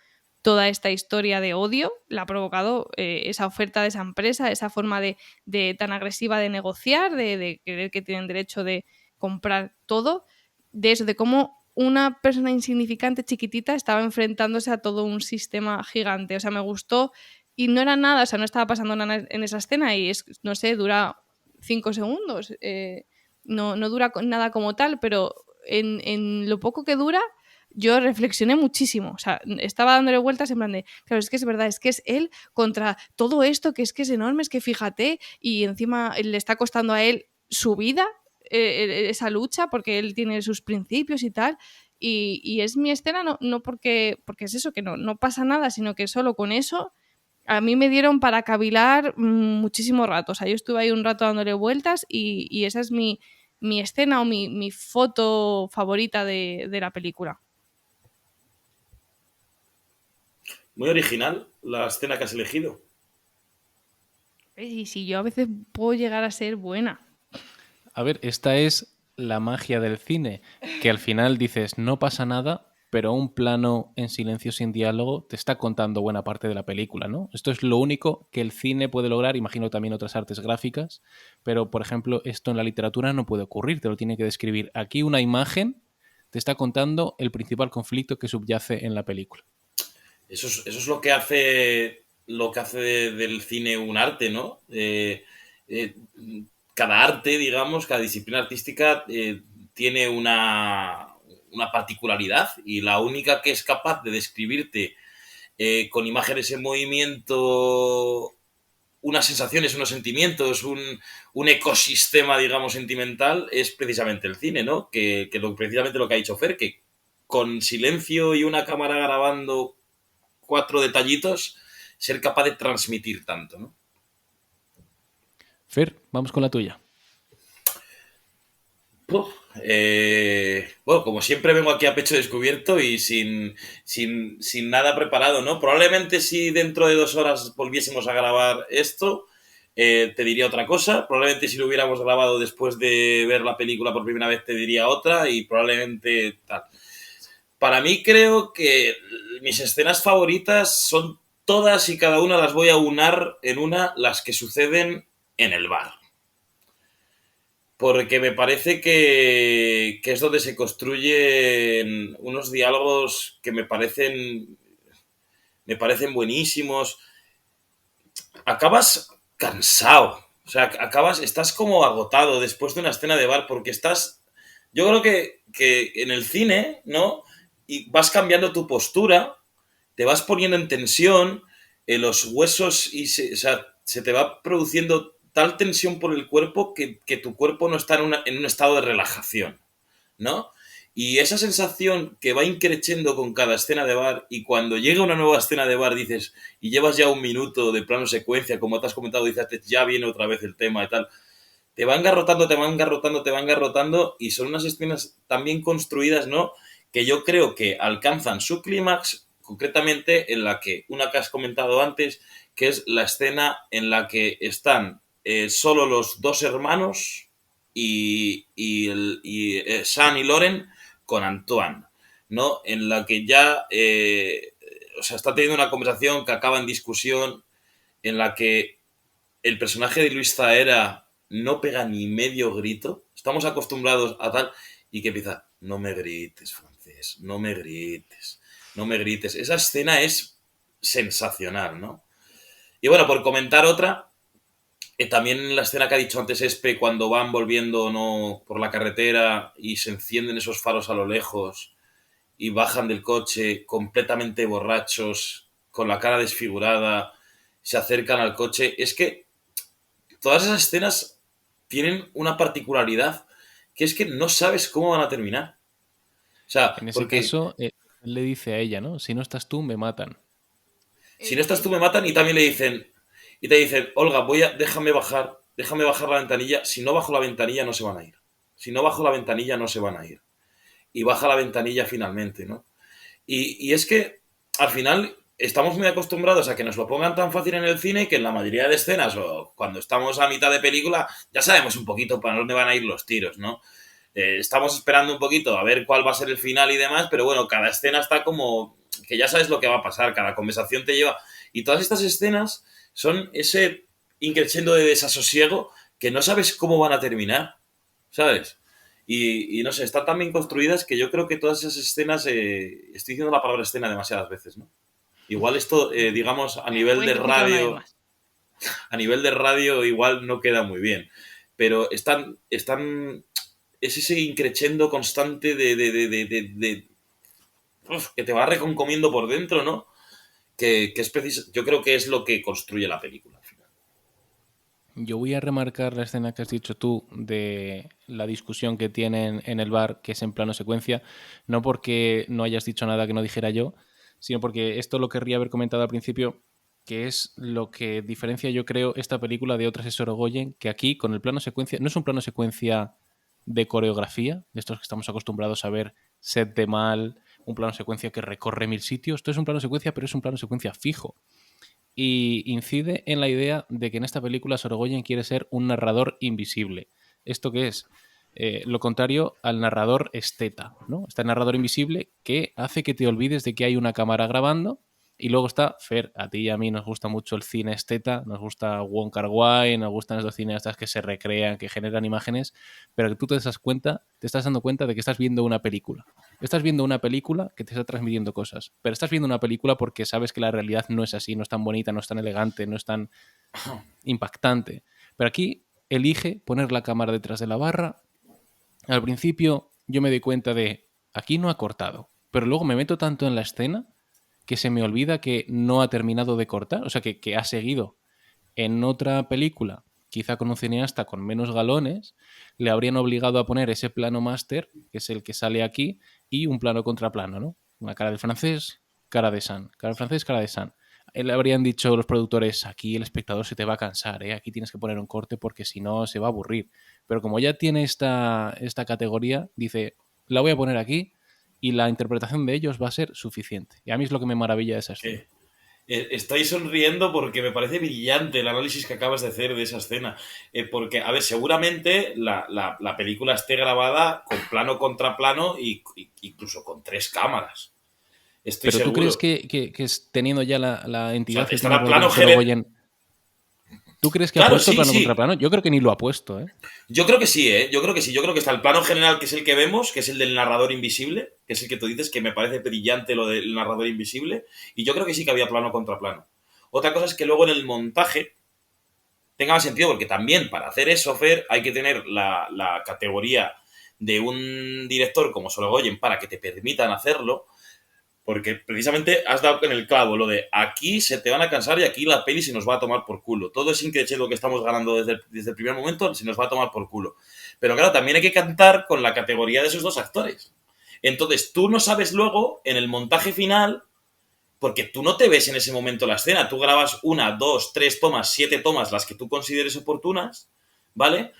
toda esta historia de odio, la ha provocado esa oferta de esa empresa, esa forma de tan agresiva de negociar, de creer que tienen derecho de comprar todo, de eso, de cómo una persona insignificante, chiquitita, estaba enfrentándose a todo un sistema gigante. O sea, me gustó y no era nada, o sea, no estaba pasando nada en esa escena y no sé, dura 5 segundos. No dura nada como tal, pero en lo poco que dura yo reflexioné muchísimo, o sea, estaba dándole vueltas en plan de, claro, es que es verdad, es que es él contra todo esto, que es enorme, es que fíjate, y encima le está costando a él su vida, esa lucha, porque él tiene sus principios y tal, y es mi escena no porque es eso, que no pasa nada, sino que solo con eso a mí me dieron para cavilar muchísimo rato, o sea, yo estuve ahí un rato dándole vueltas y esa es mi escena o mi foto favorita de la película. Muy original la escena que has elegido. Y si yo a veces puedo llegar a ser buena. A ver, esta es la magia del cine, que al final dices, no pasa nada, pero un plano en silencio sin diálogo te está contando buena parte de la película, ¿no? Esto es lo único que el cine puede lograr, imagino también otras artes gráficas, pero por ejemplo, esto en la literatura no puede ocurrir, te lo tiene que describir. Aquí una imagen te está contando el principal conflicto que subyace en la película. Eso es lo que hace del cine un arte, ¿no? Cada arte, digamos, cada disciplina artística tiene una particularidad y la única que es capaz de describirte con imágenes en movimiento unas sensaciones, unos sentimientos, un ecosistema, digamos, sentimental es precisamente el cine, ¿no? Precisamente lo que ha dicho Fer, que con silencio y una cámara grabando 4 detallitos, ser capaz de transmitir tanto, ¿no? Fer, vamos con la tuya. Puf, bueno, como siempre vengo aquí a pecho descubierto y sin nada preparado, ¿no? Probablemente si dentro de 2 horas volviésemos a grabar esto, te diría otra cosa. Probablemente si lo hubiéramos grabado después de ver la película por primera vez te diría otra y probablemente tal. Para mí creo que mis escenas favoritas son todas y cada una las voy a unar en una, las que suceden en el bar. Porque me parece que es donde se construyen unos diálogos que me parecen buenísimos. Acabas cansado, o sea, estás como agotado después de una escena de bar porque yo creo que en el cine, ¿no? Y vas cambiando tu postura, te vas poniendo en tensión, los huesos o sea, se te va produciendo tal tensión por el cuerpo que tu cuerpo no está en un estado de relajación, ¿no? Y esa sensación que va increciendo con cada escena de bar y cuando llega una nueva escena de bar dices, y llevas ya 1 minuto de plano secuencia, como te has comentado, dices, ya viene otra vez el tema y tal, te va engarrotando, te va engarrotando, te va engarrotando y son unas escenas tan bien construidas, ¿no? Que yo creo que alcanzan su clímax concretamente en la que, una que has comentado antes, que es la escena en la que están solo los dos hermanos y Sean y Loren con Antoine, ¿no? En la que ya, o sea, está teniendo una conversación que acaba en discusión, en la que el personaje de Luis Zaera no pega ni medio grito. Estamos acostumbrados a tal y que empieza, no me grites, francés, no me grites, no me grites. Esa escena es sensacional, ¿no? Y bueno, por comentar otra, también la escena que ha dicho antes Espe, cuando van volviendo no por la carretera y se encienden esos faros a lo lejos y bajan del coche completamente borrachos, con la cara desfigurada, se acercan al coche. Es que todas esas escenas tienen una particularidad que es que no sabes cómo van a terminar. O sea, En ese porque caso, él le dice a ella, ¿no? Si no estás tú, me matan. si no estás tú me matan y también te dicen, Olga, déjame bajar la ventanilla. Si no bajo la ventanilla no se van a ir. Si no bajo la ventanilla no se van a ir. Y baja la ventanilla finalmente, ¿no? Y es que al final estamos muy acostumbrados a que nos lo pongan tan fácil en el cine que en la mayoría de escenas o cuando estamos a mitad de película ya sabemos un poquito para dónde van a ir los tiros, ¿no? Estamos esperando un poquito a ver cuál va a ser el final y demás, pero bueno, cada escena está como que ya sabes lo que va a pasar, cada conversación te lleva. Y todas estas escenas son ese increciendo de desasosiego que no sabes cómo van a terminar, ¿sabes? Y no sé, están tan bien construidas que yo creo que todas esas escenas, estoy diciendo la palabra escena demasiadas veces, ¿no? Igual esto, digamos, a nivel de radio igual no queda muy bien, pero es ese increchendo constante que te va reconcomiendo por dentro, ¿no? Que es preciso, yo creo que es lo que construye la película al final. Yo voy a remarcar la escena que has dicho tú de la discusión que tienen en el bar, que es en plano secuencia, no porque no hayas dicho nada que no dijera yo, sino porque esto lo querría haber comentado al principio, que es lo que diferencia, yo creo, esta película de otras de Sorogoyen, que aquí con el plano secuencia, no es un plano secuencia de coreografía, de estos que estamos acostumbrados a ver, set de mal, un plano secuencia que recorre 1000 sitios, esto es un plano secuencia, pero es un plano secuencia fijo y incide en la idea de que en esta película Sorogoyen quiere ser un narrador invisible. ¿Esto qué es? Lo contrario al narrador esteta, ¿no? Está el narrador invisible que hace que te olvides de que hay una cámara grabando y luego está Fer, a ti y a mí nos gusta mucho el cine esteta, nos gusta Wong Kar-wai, nos gustan estos cineastas que se recrean, que generan imágenes, pero que tú te estás dando cuenta de que estás viendo una película. Estás viendo una película que te está transmitiendo cosas, pero estás viendo una película porque sabes que la realidad no es así, no es tan bonita, no es tan elegante, no es tan impactante. Pero aquí elige poner la cámara detrás de la barra. Al principio yo me doy cuenta de, aquí no ha cortado, pero luego me meto tanto en la escena que se me olvida que no ha terminado de cortar, o sea, que ha seguido. En otra película, quizá con un cineasta con menos galones, le habrían obligado a poner ese plano máster, que es el que sale aquí, y un plano contra plano, ¿no? Una cara del francés, cara de San, cara del francés, cara de San. le habrían dicho los productores, aquí el espectador se te va a cansar, ¿eh? Aquí tienes que poner un corte porque si no se va a aburrir. Pero como ya tiene esta categoría, dice, la voy a poner aquí y la interpretación de ellos va a ser suficiente. Y a mí es lo que me maravilla de esa escena. Estoy sonriendo porque me parece brillante el análisis que acabas de hacer de esa escena. Porque, a ver, seguramente la película esté grabada con plano contra plano y incluso con 3 cámaras. Estoy Pero ¿tú seguro. crees que teniendo ya la entidad O sea, que estará tiene plano Sorogoyen, ¿tú crees que ha Claro, puesto sí, plano sí. contra plano? Yo creo que ni lo ha puesto, ¿eh? Yo creo que sí, ¿eh? Yo creo que sí. Yo creo que está el plano general, que es el que vemos, que es el del narrador invisible, que es el que tú dices, que me parece brillante lo del narrador invisible. Y yo creo que sí que había plano contra plano. Otra cosa es que luego en el montaje tenga más sentido, porque también para hacer eso, Fer, hay que tener la categoría de un director como Sorogoyen para que te permitan hacerlo, porque precisamente has dado en el clavo lo de aquí se te van a cansar y aquí la peli se nos va a tomar por culo. Todo es increchendo que estamos ganando desde el primer momento se nos va a tomar por culo. Pero claro, también hay que cantar con la categoría de esos 2 actores. Entonces tú no sabes luego en el montaje final, porque tú no te ves en ese momento la escena. Tú grabas 1, 2, 3 tomas, 7 tomas, las que tú consideres oportunas, ¿vale?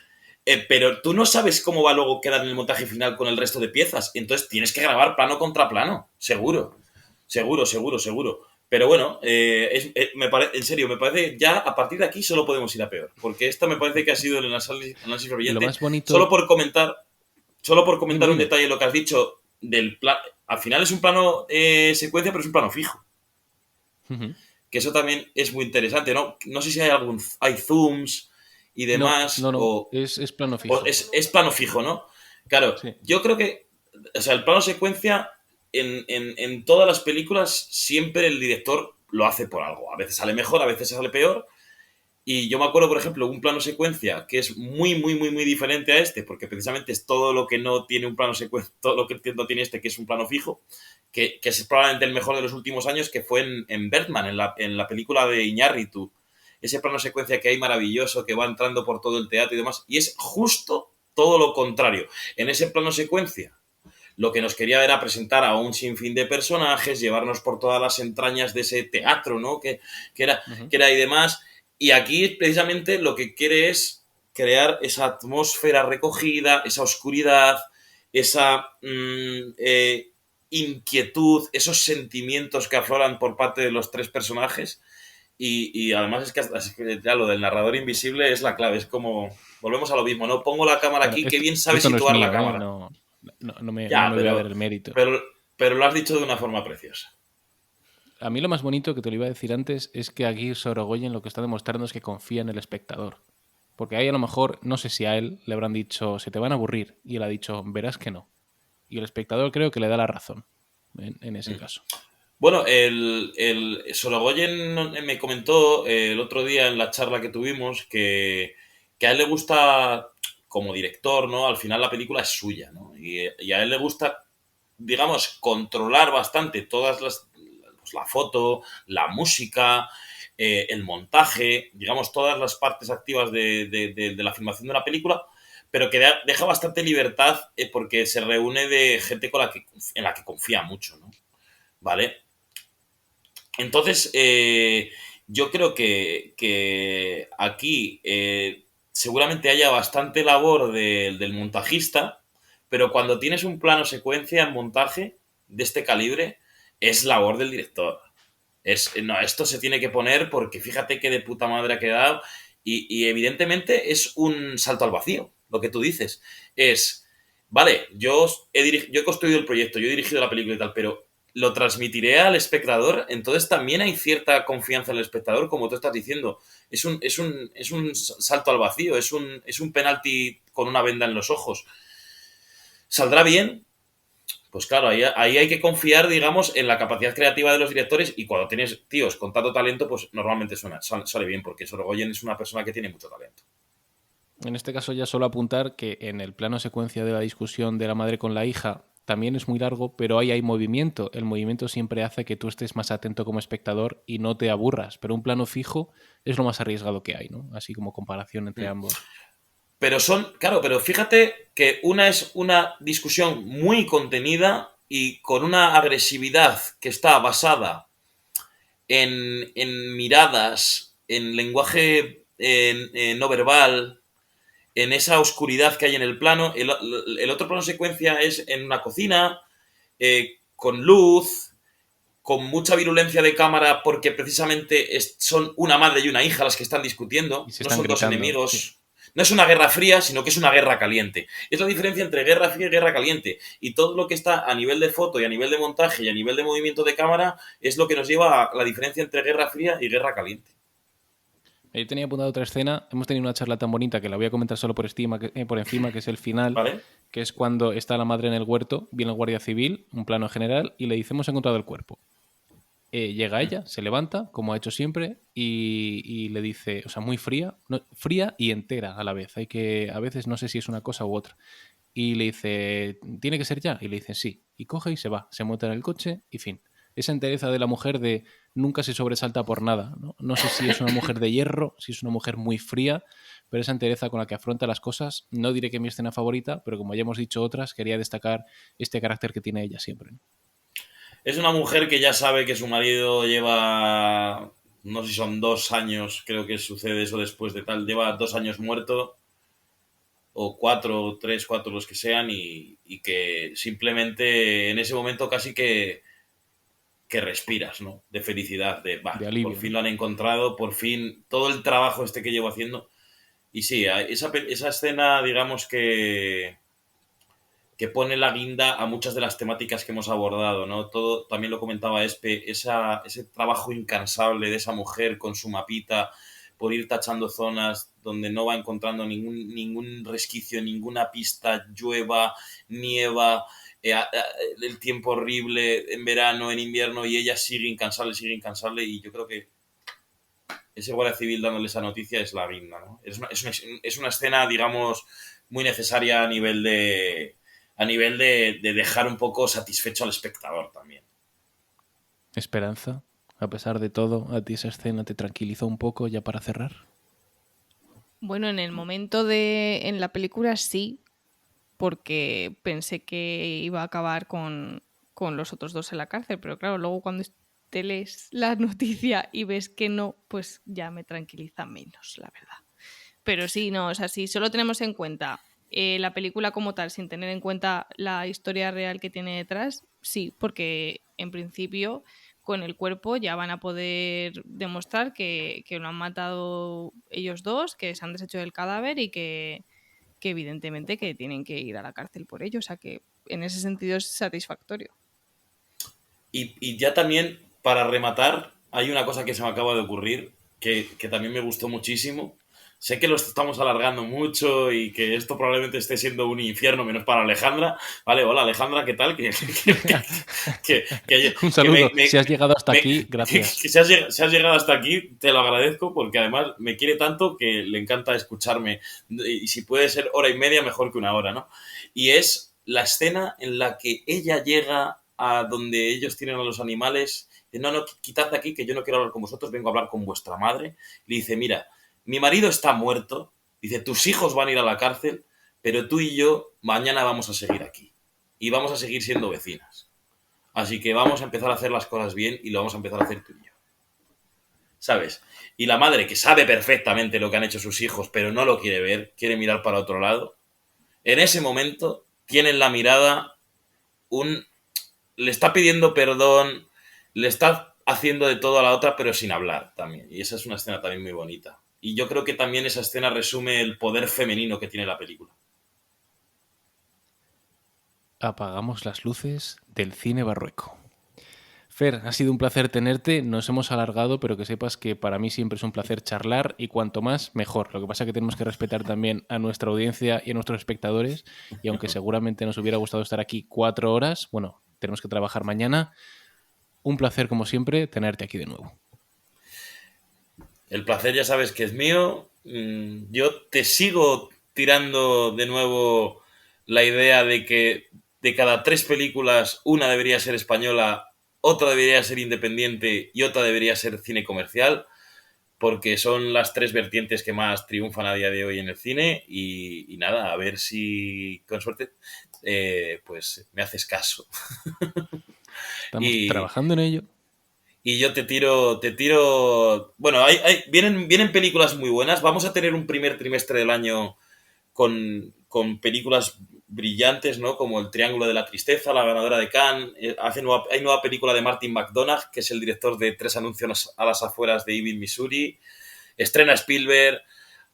Pero tú no sabes cómo va luego quedar en el montaje final con el resto de piezas. Entonces tienes que grabar plano contra plano, seguro. Seguro, seguro, seguro. Pero bueno, en serio, me parece ya a partir de aquí solo podemos ir a peor. Porque esta me parece que ha sido el análisis Y lo brillante. más bonito... Solo por comentar Dime, un dime. detalle lo que has dicho del plano. Al final es un plano secuencia, pero es un plano fijo. Ujú. Que eso también es muy interesante, ¿no? No sé si hay zooms y No, demás, no, no. Es plano o fijo. es plano fijo, ¿no? Claro, Sí. yo creo que, o sea, el plano secuencia en todas las películas siempre el director lo hace por algo. A veces sale mejor, a veces sale peor. Y yo me acuerdo, por ejemplo, un plano secuencia que es muy, muy, muy, muy diferente a este, porque precisamente es todo lo que no tiene un plano secuencia, todo lo que no tiene este, que es un plano fijo, que es probablemente el mejor de los últimos años, que fue en Birdman, en la película de Iñárritu. Ese plano secuencia que hay maravilloso, que va entrando por todo el teatro y demás, y es justo todo lo contrario. En ese plano secuencia, lo que nos quería era presentar a un sinfín de personajes, llevarnos por todas las entrañas de ese teatro, ¿no? Ujú. Que era y demás. Y aquí precisamente lo que quiere es crear esa atmósfera recogida, esa oscuridad, esa inquietud, esos sentimientos que afloran por parte de los 3 personajes. Y además es que ya lo del narrador invisible es la clave. Es como, volvemos a lo mismo, ¿no? Pongo la cámara Bueno, aquí, qué bien sabe esto no es situar la mío, ¿eh? cámara. No, no Ya, me voy a dar el mérito. pero lo has dicho de una forma preciosa. A mí lo más bonito que te lo iba a decir antes es que aquí Sorogoyen lo que está demostrando es que confía en el espectador. Porque ahí a lo mejor, no sé si a él le habrán dicho, se te van a aburrir. Y él ha dicho, verás que no. Y el espectador creo que le da la razón en ese caso. Bueno, el Sorogoyen me comentó el otro día en la charla que tuvimos que a él le gusta, como director, ¿no? Al final la película es suya, ¿no? Y a él le gusta, digamos, controlar bastante todas pues, la foto, la música, el montaje, digamos, todas las partes activas de la filmación de una película, pero que deja bastante libertad porque se reúne de gente en la que confía mucho, ¿no? ¿Vale? Entonces, yo creo que aquí seguramente haya bastante labor del montajista, pero cuando tienes un plano secuencia en montaje de este calibre, es labor del director. No, esto se tiene que poner porque fíjate que de puta madre ha quedado y evidentemente es un salto al vacío, lo que tú dices. Vale, yo he construido el proyecto, yo he dirigido la película y tal, pero lo transmitiré al espectador, entonces también hay cierta confianza en el espectador, como tú estás diciendo. Es un salto al vacío, es un penalti con una venda en los ojos. ¿Saldrá bien? Pues claro, ahí hay que confiar, digamos, en la capacidad creativa de los directores y cuando tienes tíos con tanto talento, pues normalmente sale bien, porque Sorogoyen es una persona que tiene mucho talento. En este caso ya solo apuntar que en el plano secuencia de la discusión de la madre con la hija también es muy largo, pero ahí hay movimiento. El movimiento siempre hace que tú estés más atento como espectador y no te aburras. Pero un plano fijo es lo más arriesgado que hay, ¿no? Así como comparación entre ambos. Claro, pero fíjate que una es una discusión muy contenida y con una agresividad que está basada en miradas, en lenguaje no verbal, en esa oscuridad que hay en el plano. El otro plano secuencia es en una cocina, con luz, con mucha virulencia de cámara, porque precisamente son una madre y una hija las que están discutiendo, Y se no están son dos gritando. enemigos. Sí. No es una guerra fría, sino que es una guerra caliente. Es la diferencia entre guerra fría y guerra caliente. Y todo lo que está a nivel de foto y a nivel de montaje y a nivel de movimiento de cámara es lo que nos lleva a la diferencia entre guerra fría y guerra caliente. Yo tenía apuntado otra escena. Hemos tenido una charla tan bonita que la voy a comentar solo por encima, que es el final, ¿Vale? que es cuando está la madre en el huerto, viene el guardia civil, un plano general, y le dice: hemos encontrado el cuerpo. Llega ella, se levanta, como ha hecho siempre, y le dice, o sea, muy fría, fría y entera a la vez. A veces no sé si es una cosa u otra. Y le dice, ¿tiene que ser ya? Y le dice, sí. Y coge y se va, se monta en el coche y fin. Esa entereza de la mujer de nunca se sobresalta por nada, ¿no? No sé si es una mujer de hierro, si es una mujer muy fría, pero esa entereza con la que afronta las cosas, no diré que es mi escena favorita, pero como ya hemos dicho otras, quería destacar este carácter que tiene ella siempre, ¿no? Es una mujer que ya sabe que su marido lleva, no sé si son 2 años, creo que sucede eso después de tal, lleva 2 años muerto, o 4, o 3, 4 los que sean, y que simplemente en ese momento casi que respiras, ¿no? De felicidad, De por alivio, fin ¿no? lo han encontrado, por fin todo el trabajo que llevo haciendo. Y sí, esa escena, digamos que pone la guinda a muchas de las temáticas que hemos abordado, ¿no? Todo, también lo comentaba Espe, ese trabajo incansable de esa mujer con su mapita por ir tachando zonas donde no va encontrando ningún resquicio, ninguna pista, llueva, nieva, el tiempo horrible en verano, en invierno, y ella sigue incansable, y yo creo que ese guardia civil dándole esa noticia es la guinda, ¿no? Es una escena, digamos, muy necesaria a nivel de dejar un poco satisfecho al espectador también. Esperanza, a pesar de todo, ¿a ti esa escena te tranquilizó un poco ya para cerrar? Bueno, en el momento en la película sí, porque pensé que iba a acabar con los otros dos en la cárcel, pero claro, luego cuando te lees la noticia y ves que no, pues ya me tranquiliza menos, la verdad. Pero sí, no, o sea, si solo tenemos en cuenta la película como tal, sin tener en cuenta la historia real que tiene detrás, sí, porque en principio con el cuerpo ya van a poder demostrar que lo han matado ellos dos, que se han deshecho del cadáver y que evidentemente que tienen que ir a la cárcel por ello. O sea que en ese sentido es satisfactorio. Y ya también, para rematar, hay una cosa que se me acaba de ocurrir que también me gustó muchísimo. Sé que lo estamos alargando mucho y que esto probablemente esté siendo un infierno menos para Alejandra. Vale, hola Alejandra, ¿qué tal? Un Que saludo. Si has llegado hasta me- aquí, que gracias. si has llegado hasta aquí, te lo agradezco, porque además me quiere tanto que le encanta escucharme. Y si puede ser hora y media, mejor que una hora, ¿no? Y es la escena en la que ella llega a donde ellos tienen a los animales. Dice, no, no, quitad de aquí, que yo no quiero hablar con vosotros, vengo a hablar con vuestra madre. Le dice, mira, mi marido está muerto, dice, tus hijos van a ir a la cárcel, pero tú y yo mañana vamos a seguir aquí. Y vamos a seguir siendo vecinas. Así que vamos a empezar a hacer las cosas bien y lo vamos a empezar a hacer tú y yo. ¿Sabes? Y la madre, que sabe perfectamente lo que han hecho sus hijos, pero no lo quiere ver, quiere mirar para otro lado, en ese momento tiene en la mirada le está pidiendo perdón, le está haciendo de todo a la otra, pero sin hablar también. Y esa es una escena también muy bonita. Y yo creo que también esa escena resume el poder femenino que tiene la película. Apagamos las luces del cine barroco. Fer, ha sido un placer tenerte, nos hemos alargado, pero que sepas que para mí siempre es un placer charlar y cuanto más, mejor. Lo que pasa es que tenemos que respetar también a nuestra audiencia y a nuestros espectadores y aunque seguramente nos hubiera gustado estar aquí 4 horas, bueno, tenemos que trabajar mañana. Un placer como siempre tenerte aquí de nuevo. El placer ya sabes que es mío. Yo te sigo tirando de nuevo la idea de que de cada 3 películas, una debería ser española, otra debería ser independiente y otra debería ser cine comercial, porque son las 3 vertientes que más triunfan a día de hoy en el cine. Y nada, a ver si con suerte pues me haces caso. Estamos Y, trabajando en ello. Y yo te tiro... Bueno, vienen películas muy buenas. Vamos a tener un primer trimestre del año con películas brillantes, ¿no? Como El Triángulo de la Tristeza, la ganadora de Cannes. Hay nueva película de Martin McDonagh, que es el director de Tres anuncios a las afueras de Ebbing, Missouri. Estrena Spielberg.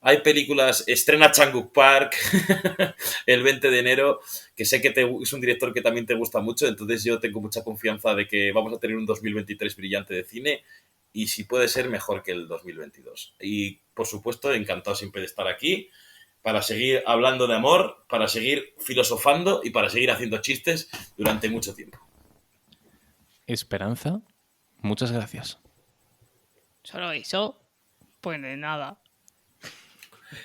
Hay películas, estrena Chang-wook Park el 20 de enero, que sé que es un director que también te gusta mucho, entonces yo tengo mucha confianza de que vamos a tener un 2023 brillante de cine y si puede ser mejor que el 2022. Y por supuesto, encantado siempre de estar aquí para seguir hablando de amor, para seguir filosofando y para seguir haciendo chistes durante mucho tiempo. Esperanza, muchas gracias. Solo eso, pues de nada.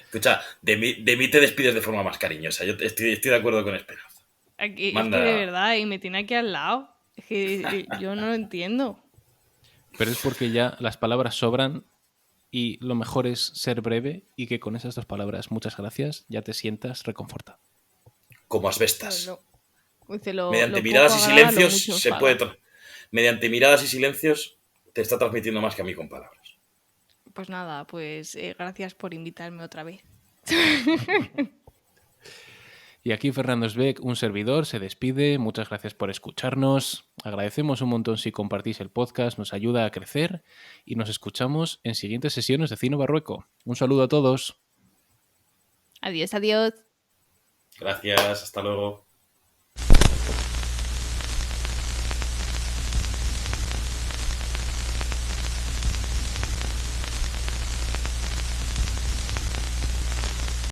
Escucha, de mí te despides de forma más cariñosa. Yo estoy de acuerdo con Esperanza. Es que de verdad, y me tiene aquí al lado. Es que yo no lo entiendo. Pero es porque ya las palabras sobran y lo mejor es ser breve y que con esas dos palabras, muchas gracias, ya te sientas reconfortado. Como asbestas. Mediante miradas y silencios se puede... Mediante miradas y silencios te está transmitiendo más que a mí con palabras. Pues nada, pues gracias por invitarme otra vez. Y aquí Fernando Esbeck, un servidor, se despide. Muchas gracias por escucharnos. Agradecemos un montón si compartís el podcast, nos ayuda a crecer y nos escuchamos en siguientes sesiones de Cine Barrueco. Un saludo a todos. Adiós, adiós. Gracias, hasta luego.